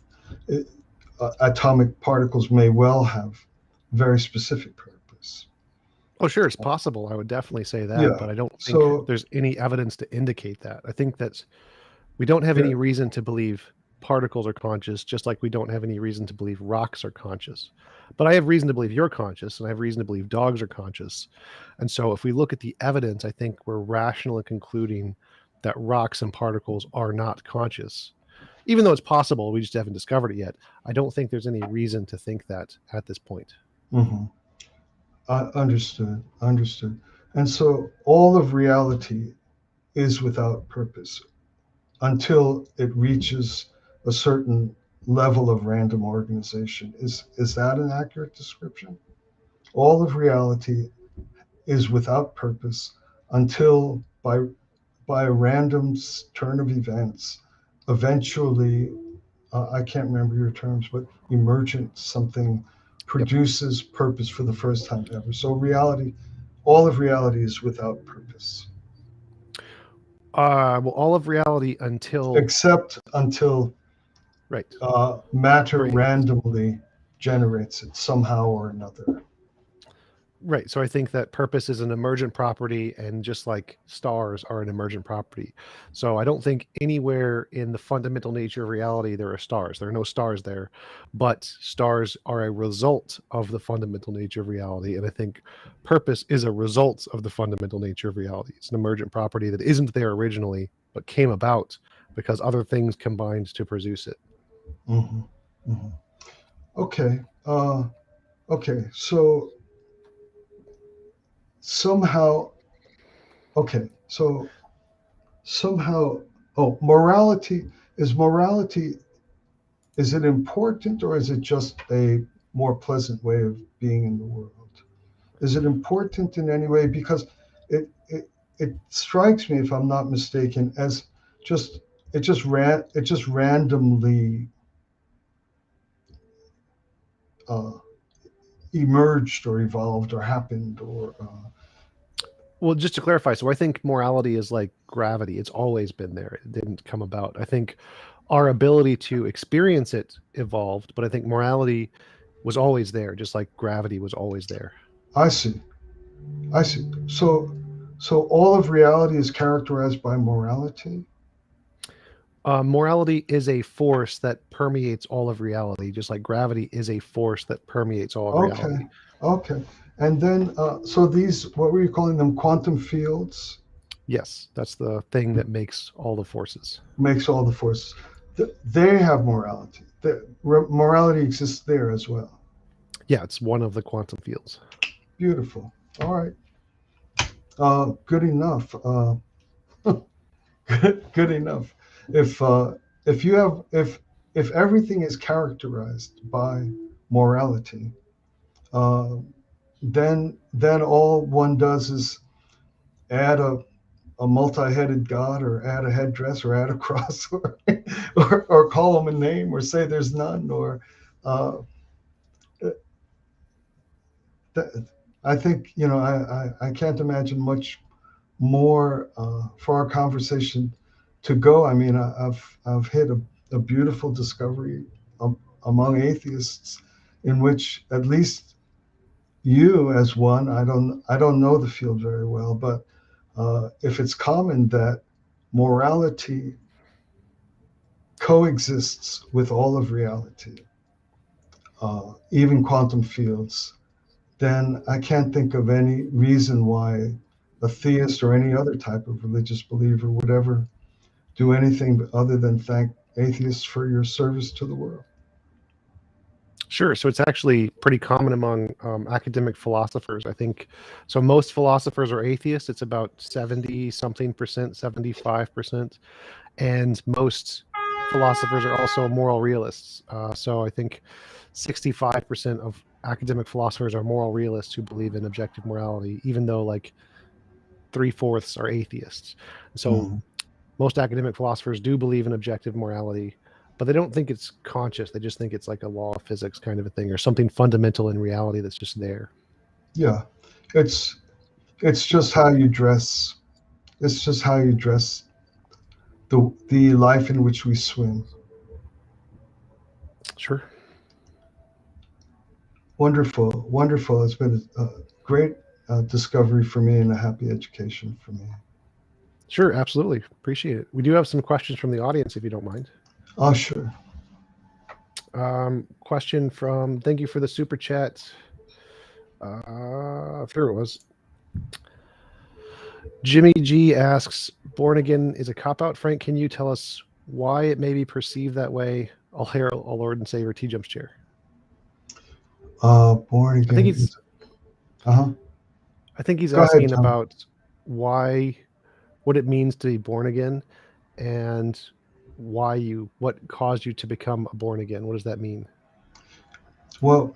S2: Atomic particles may well have very specific purpose.
S1: Oh, sure, it's possible. I would definitely say that,
S2: Yeah.
S1: but I don't think
S2: So
S1: there's any evidence to indicate that. I think that we don't have
S2: yeah.
S1: any reason to believe particles are conscious, just like we don't have any reason to believe rocks are conscious. But I have reason to believe you're conscious, and I have reason to believe dogs are conscious. And so if we look at the evidence, I think we're rational in concluding that rocks and particles are not conscious. Even though it's possible, we just haven't discovered it yet. I don't think there's any reason to think that at this point.
S2: Mhm. Understood. Understood. And so all of reality is without purpose until it reaches a certain level of random organization. Is that an accurate description? All of reality is without purpose until by a random turn of events, eventually, I can't remember your terms, but emergent something
S1: Yep.
S2: produces purpose for the first time ever. So reality, all of reality is without purpose,
S1: Well, all of reality until
S2: except until
S1: right.
S2: matter
S1: Right.
S2: randomly generates it somehow or another.
S1: Right. So I think that purpose is an emergent property, and just like stars are an emergent property. So I don't think anywhere in the fundamental nature of reality there are stars. There are no stars there, but stars are a result of the fundamental nature of reality. And I think purpose is a result of the fundamental nature of reality. It's an emergent property that isn't there originally, but came about because other things combined to produce it.
S2: Hmm. Hmm. Okay. Okay. So somehow, okay. So somehow, oh, morality, is it important or is it just a more pleasant way of being in the world? Is it important in any way? Because it strikes me, if I'm not mistaken, as just it just randomly uh, emerged or evolved or happened or
S1: Well, just to clarify, so I think morality is like gravity. It's always been there. It didn't come about. I think our ability to experience it evolved, but I think morality was always there, just like gravity was always there.
S2: I see. I see. So all of reality is characterized by morality.
S1: Morality is a force that permeates all of reality, just like gravity is a force that permeates all of
S2: Okay.
S1: reality.
S2: Okay. And then, so these, what were you calling them? Quantum fields
S1: Yes, that's the thing that makes all the forces.
S2: makes all the forces. They have morality. Morality exists there as well.
S1: Yeah, it's one of the quantum fields.
S2: Beautiful. All right. Good enough. Good enough. If if you have if everything is characterized by morality, uh, then all one does is add a multi-headed god or add a headdress or add a cross or call him a name or say there's none or uh, I think I can't imagine much more for our conversation to go. I mean, I've hit a beautiful discovery among atheists in which at least you as one, I don't know the field very well, but if it's common that morality coexists with all of reality, even quantum fields, then I can't think of any reason why a theist or any other type of religious believer would ever do anything other than thank atheists for your service to the world.
S1: Sure. So it's actually pretty common among academic philosophers. I think so. Most philosophers are atheists. It's about 70 something percent, 75%. And most philosophers are also moral realists. So I think 65% of academic philosophers are moral realists who believe in objective morality, even though like three-fourths are atheists. So
S2: Mhm.
S1: most academic philosophers do believe in objective morality, but they don't think it's conscious. They just think it's like a law of physics kind of a thing, or something fundamental in reality that's just there.
S2: Yeah, it's it's just how you dress. It's just how you dress the life in which we swim.
S1: Sure.
S2: Wonderful, wonderful. It's been great, discovery for me and a happy education for me.
S1: Sure, absolutely. Appreciate it. We do have some questions from the audience, if you don't mind.
S2: Oh, sure.
S1: Question from, thank you for the super chat. There it was. Jimmy G asks, born again is a cop-out. Frank, can you tell us why it may be perceived that way? I'll hail our Lord and Savior TJump's chair.
S2: Born again.
S1: I think he's.
S2: Uh-huh.
S1: I think he's
S2: Go
S1: asking
S2: ahead,
S1: about what it means to be born again, and what caused you to become born again. What does that mean?
S2: Well,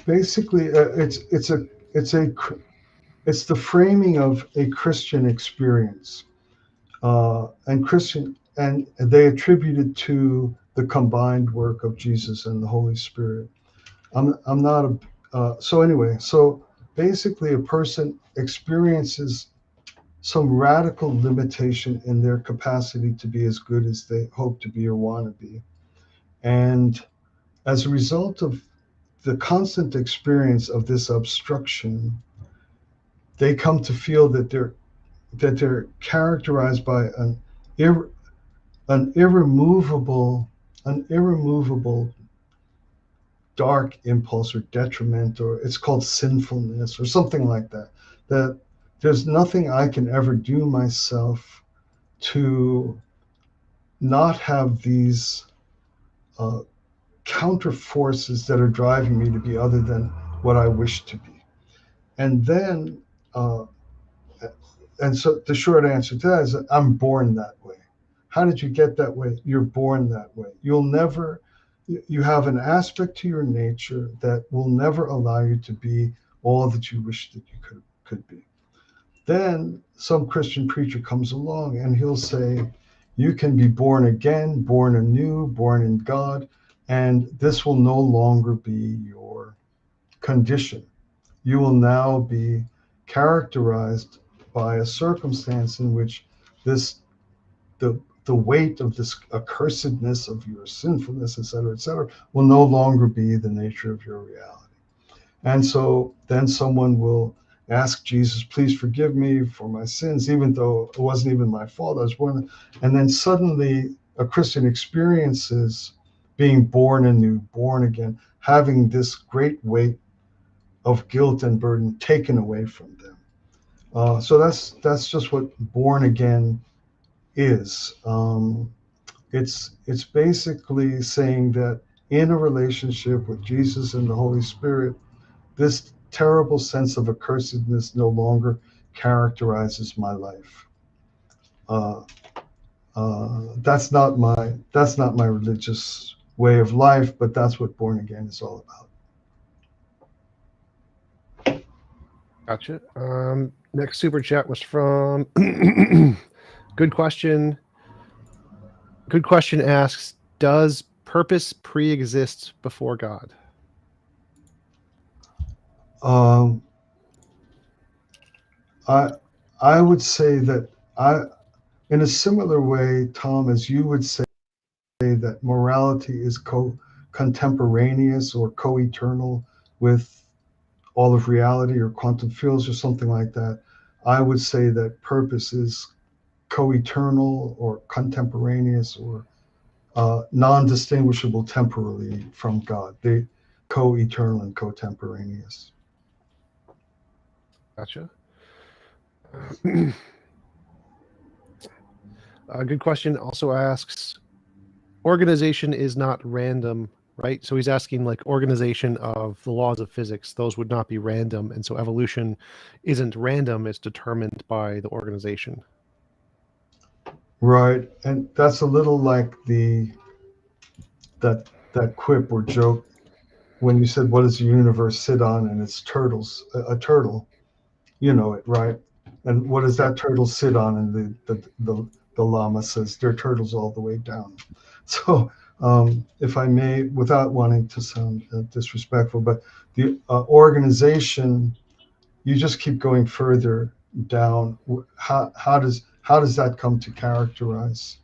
S2: basically, it's the framing of a Christian experience, and they attribute it to the combined work of Jesus and the Holy Spirit. I'm not so basically a person experiences some radical limitation in their capacity to be as good as they hope to be or want to be. And as a result of the constant experience of this obstruction, they come to feel that they're characterized by an irremovable dark impulse or detriment, or it's called sinfulness or something like that, that there's nothing I can ever do myself to not have these counter forces that are driving me to be other than what I wish to be. And then and so the short answer to that is that I'm born that way. How did you get that way? You're born that way. You have an aspect to your nature that will never allow you to be all that you wish that you could be. Then some Christian preacher comes along and he'll say, you can be born again, born anew, born in God, and this will no longer be your condition. You will now be characterized by a circumstance in which the weight of this accursedness of your sinfulness, et cetera, will no longer be the nature of your reality. And so then someone will ask Jesus, please forgive me for my sins, even though it wasn't even my fault. I was born. And then suddenly a Christian experiences being born anew, born again, having this great weight of guilt and burden taken away from them. So that's just what born again is. It's basically saying that in a relationship with Jesus and the Holy Spirit, this terrible sense of accursedness no longer characterizes my life. That's not my religious way of life, but that's what born again is all about.
S1: Gotcha. Next super chat was from Good question. Good question asks, does purpose pre-exist before God?
S2: I would say that in a similar way, Tom, as you would say that morality is contemporaneous or co-eternal with all of reality or quantum fields or something like that, I would say that purpose is co-eternal or contemporaneous or non-distinguishable temporally from God. They co-eternal and contemporaneous.
S1: Gotcha. Good question also asks, organization is not random, right? So he's asking like organization of the laws of physics, those would not be random. And so evolution isn't random, it's determined by the organization.
S2: Right. And that's a little like that quip or joke when you said, what does the universe sit on? And it's turtles, a turtle, you know it, right? And what does that turtle sit on? And the llama says, they're turtles all the way down. So if I may, without wanting to sound disrespectful, but the organization, you just keep going further down. How does that come to characterize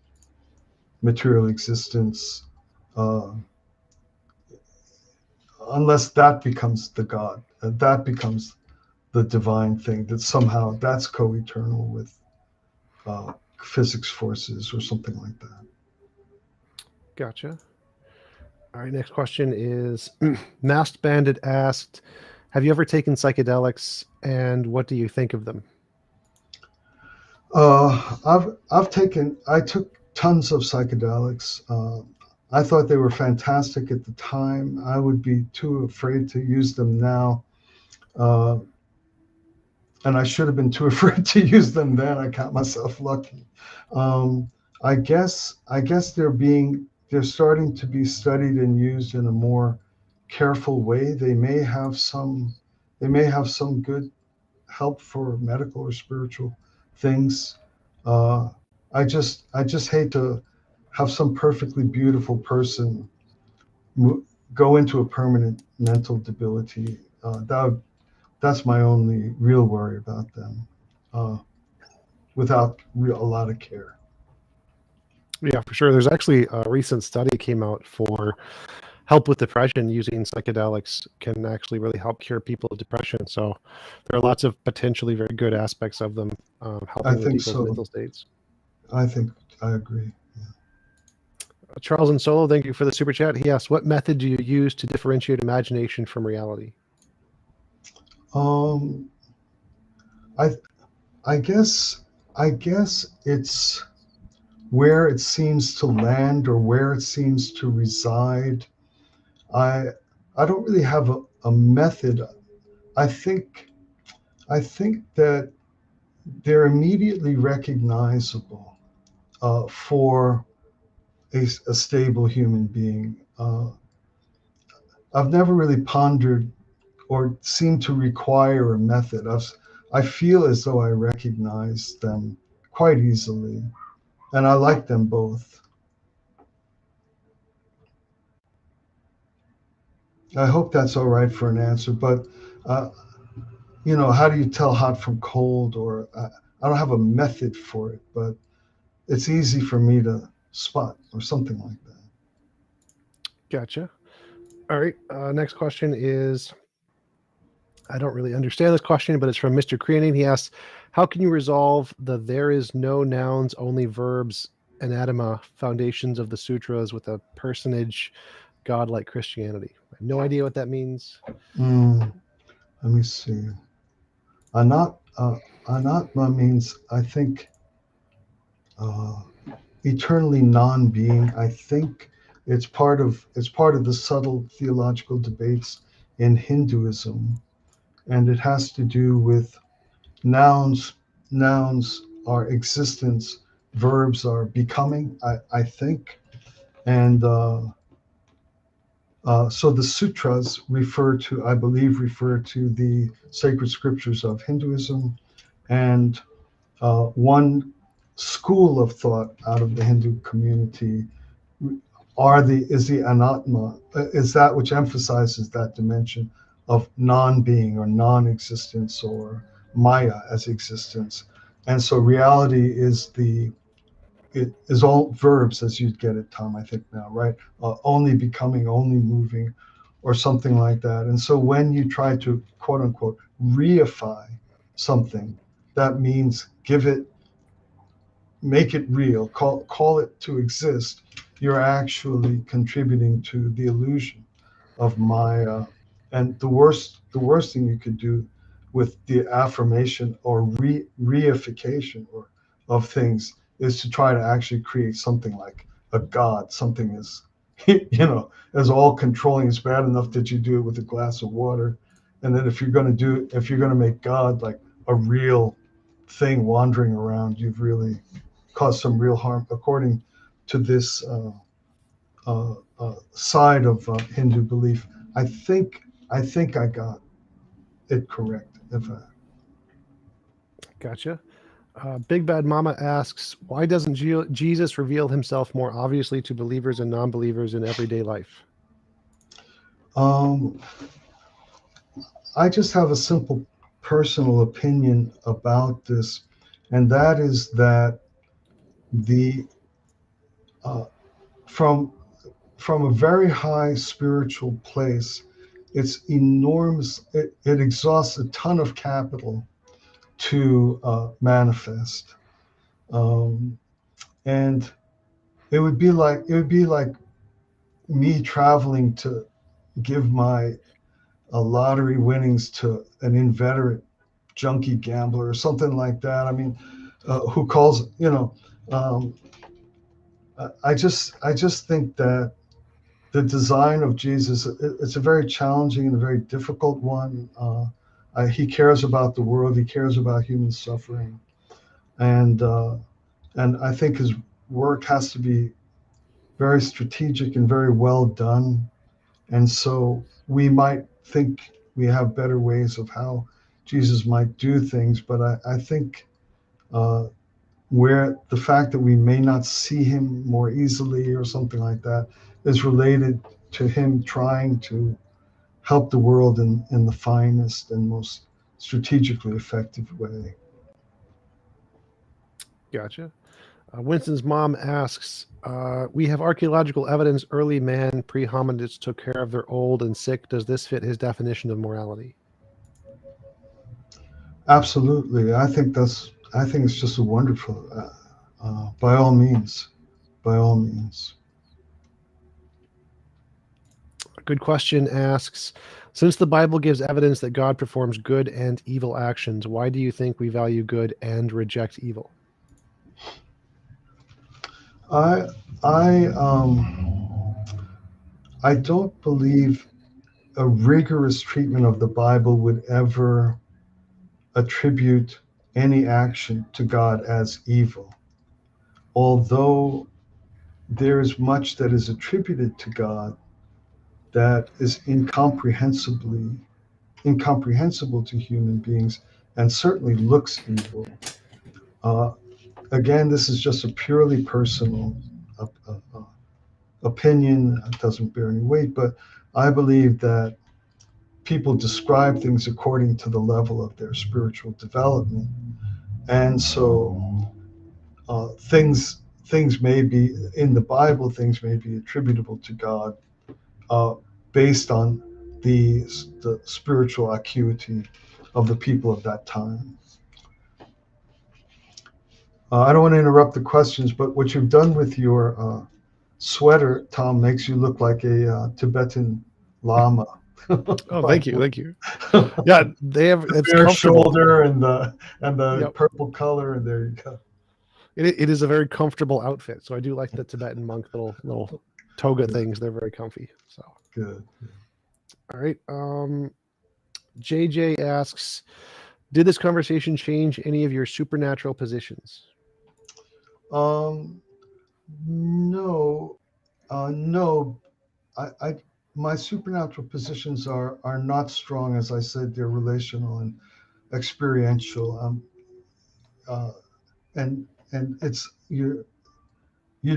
S2: material existence? unless that becomes the God, that becomes the divine thing, that somehow that's co-eternal with physics forces or something like that.
S1: Gotcha. All right, next question is Masked Bandit asked, have you ever taken psychedelics and what do you think of them?
S2: I took tons of psychedelics. I thought they were fantastic at the time. I would be too afraid to use them now. Uh, and I should have been too afraid to use them then. I count myself lucky. Um, I guess they're starting to be studied and used in a more careful way. They may have some good help for medical or spiritual things. Uh, I just hate to have some perfectly beautiful person go into a permanent mental debility. That's my only real worry about them, uh, without a lot of care.
S1: Yeah, for sure. There's actually a recent study came out for help with depression using psychedelics can actually really help cure people with depression. So there are lots of potentially very good aspects of them
S2: I
S1: helping with
S2: think
S1: people's
S2: so.
S1: mental states.
S2: I think I agree.
S1: Charles and Solo, thank you for the super chat. He asked, what method do you use to differentiate imagination from reality?
S2: Um, I I guess it's where it seems to land or where it seems to reside. I I don't really have a method. I think I think that they're immediately recognizable for a stable human being. I've never really pondered or seemed to require a method. I feel as though I recognize them quite easily, and I like them both. I hope that's all right for an answer, but uh, how do you tell hot from cold? Or I don't have a method for it, but it's easy for me to spot or something like that.
S1: Gotcha. All right. Next question is I don't really understand this question, but it's from Mr. Creaning. He asks, how can you resolve the there is no nouns, only verbs, anatema foundations of the sutras with a personage godlike Christianity? I have no idea what that means.
S2: Mm, let me see. Anatma means, I think, uh, eternally non-being. I think it's part of the subtle theological debates in Hinduism, and it has to do with nouns. Nouns are existence, verbs are becoming. I think, and so the sutras I believe, refer to the sacred scriptures of Hinduism, and one school of thought out of the Hindu community is the anatma, is that which emphasizes that dimension of non-being or non-existence or maya as existence. And so reality it is all verbs, as you'd get it, Tom, I think now, right? Only becoming, only moving, or something like that. And so when you try to, quote unquote, reify something, that means make it real, call it to exist, you're actually contributing to the illusion of Maya. And the worst thing you could do with the affirmation or reification of things is to try to actually create something like a god, something as as all controlling. It's bad enough that you do it with a glass of water, and then if you're going to make God like a real thing wandering around, you've really caused some real harm, according to this side of Hindu belief. I think I got it correct.
S1: Gotcha. Big Bad Mama asks, why doesn't Jesus reveal himself more obviously to believers and non-believers in everyday life?
S2: um, I just have a simple personal opinion about this, and that is that the uh, from from a very high spiritual place, it's enormous. It exhausts a ton of capital to manifest, um, and it would be like me traveling to give my lottery winnings to an inveterate junkie gambler or something like that. I mean, who calls, um, I just think that the design of Jesus, it's a very challenging and a very difficult one. He cares about the world. He cares about human suffering, and I think his work has to be very strategic and very well done. And so we might think we have better ways of how Jesus might do things, but I think uh, where the fact that we may not see him more easily or something like that is related to him trying to help the world in the finest and most strategically effective way.
S1: Gotcha. Winston's mom asks, we have archaeological evidence early man, pre-hominids took care of their old and sick. Does this fit his definition of morality?
S2: Absolutely. I think it's just a wonderful, by all means, by all means.
S1: A good question asks, since the Bible gives evidence that God performs good and evil actions, why do you think we value good and reject evil?
S2: I I I don't believe a rigorous treatment of the Bible would ever attribute any action to God as evil. Although there is much that is attributed to God that is incomprehensible to human beings and certainly looks evil. Uh, Again, this is just a purely personal uh, uh, uh, opinion. It doesn't bear any weight, but I believe that people describe things according to the level of their spiritual development, and so things may be in the Bible, things may be attributable to God uh, based on the spiritual acuity of the people of that time. I don't want to interrupt the questions, but what you've done with your sweater, Tom, makes you look like a Tibetan lama.
S1: Oh, thank you. Thank you. Yeah, they have, it's
S2: Bare
S1: comfortable.
S2: shoulder and the
S1: Yep.
S2: purple color, and there you go.
S1: It is a very comfortable outfit. So I do like the Tibetan monk little toga
S2: Yeah.
S1: things. They're very comfy. So,
S2: Good.
S1: all right. JJ asks, did this conversation change any of your supernatural positions?
S2: Um, no, no. I my supernatural positions are not strong, as I said. They're relational and experiential. Uh, and it's you'd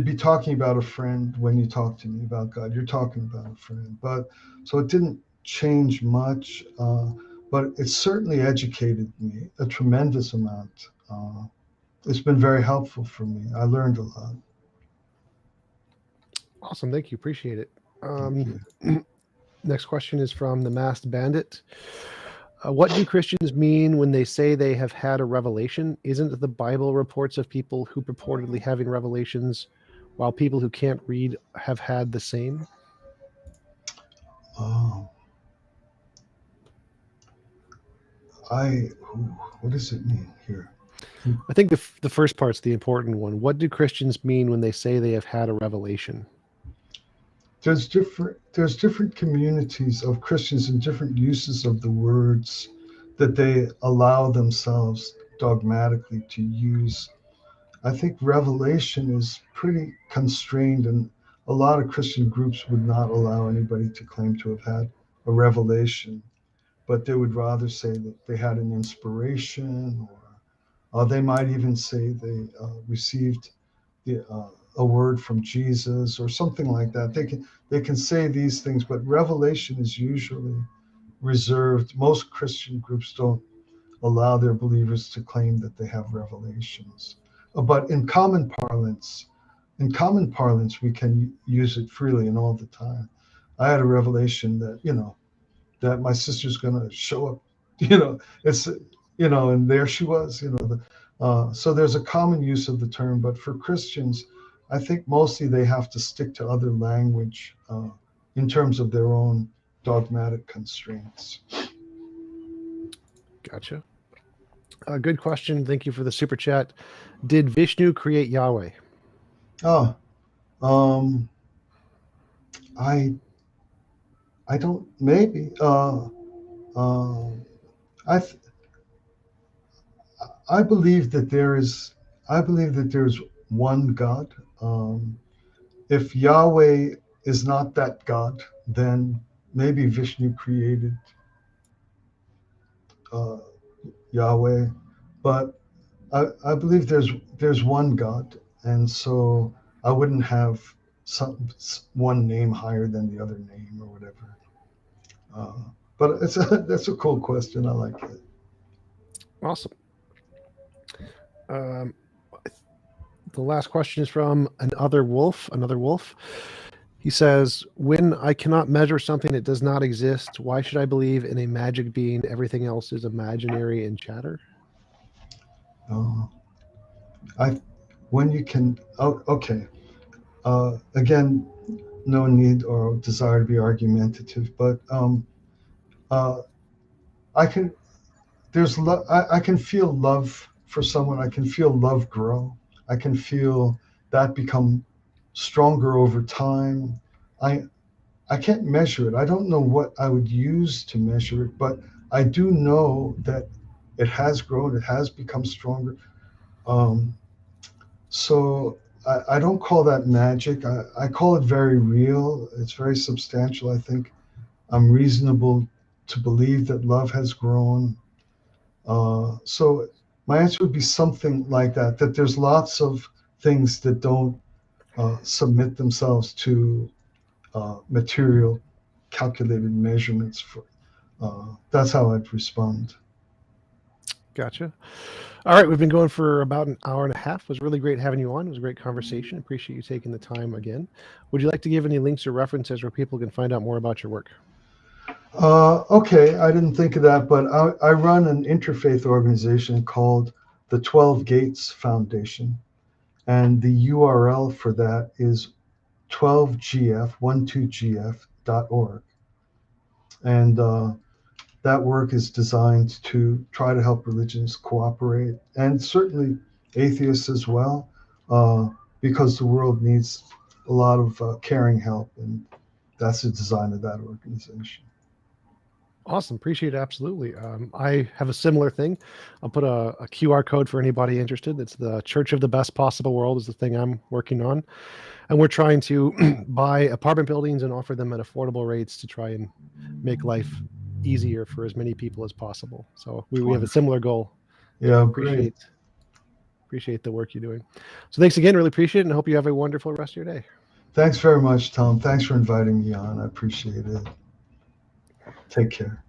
S2: be talking about a friend when you talk to me about God. You're talking about a friend, but so it didn't change much. But it certainly educated me a tremendous amount. It's been very helpful for me. I learned a lot.
S1: Awesome. Thank you. Appreciate it.
S2: Thank you.
S1: Next question is from the Masked Bandit. What do Christians mean when they say they have had a revelation? Isn't the Bible reports of people who purportedly having revelations, while people who can't read have had the same?
S2: Oh, what does it mean here?
S1: I think the first part's the important one. What do Christians mean when they say they have had a revelation?
S2: There's different communities of Christians and different uses of the words that they allow themselves dogmatically to use. I think revelation is pretty constrained, and a lot of Christian groups would not allow anybody to claim to have had a revelation, but they would rather say that they had an inspiration, or they might even say they received a word from Jesus or something like that. They can say these things, but revelation is usually reserved. Most Christian groups don't allow their believers to claim that they have revelations. But in common parlance, we can use it freely and all the time. I had a revelation that, that my sister's going to show up. You know, it's, you know, and there she was, you know. So there's a common use of the term, but for Christians, I think mostly they have to stick to other language in terms of their own dogmatic constraints.
S1: Gotcha. Good question. Thank you for the super chat. Did Vishnu create Yahweh?
S2: Oh, I don't, maybe. I believe that there's one God. If Yahweh is not that God, then maybe Vishnu created Yahweh. But I believe there's one God, and so I wouldn't have one name higher than the other name or whatever. But that's a cool question. I like it.
S1: Awesome. The last question is from another wolf. He says, when I cannot measure something that does not exist, why should I believe in a magic being? Everything else is imaginary and chatter.
S2: When you can, okay. Again, no need or desire to be argumentative, but I can. I can feel love for someone. I can feel love grow. I can feel that become stronger over time. I can't measure it. I don't know what I would use to measure it, but I do know that it has grown. It has become stronger. So I don't call that magic. I call it very real. It's very substantial. I think I'm reasonable to believe that love has grown. So my answer would be something like that, that there's lots of things that don't submit themselves to material calculated measurements. That's how I'd respond.
S1: Gotcha. All right, we've been going for about an hour and a half. It was really great having you on. It was a great conversation. Appreciate you taking the time again. Would you like to give any links or references where people can find out more about your work?
S2: Okay, I didn't think of that, but I run an interfaith organization called the 12 Gates Foundation, and the URL for that is 12gf12gf.org. And that work is designed to try to help religions cooperate, and certainly atheists as well, because the world needs a lot of caring help, and that's the design of that organization.
S1: Awesome. Appreciate it. Absolutely. I have a similar thing. I'll put a QR code for anybody interested. It's the Church of the Best Possible World is the thing I'm working on. And we're trying to buy apartment buildings and offer them at affordable rates to try and make life easier for as many people as possible. So we have a similar goal.
S2: Yeah,
S1: appreciate the work you're doing. So thanks again. Really appreciate it, and hope you have a wonderful rest of your day.
S2: Thanks very much, Tom. Thanks for inviting me on. I appreciate it. Take care.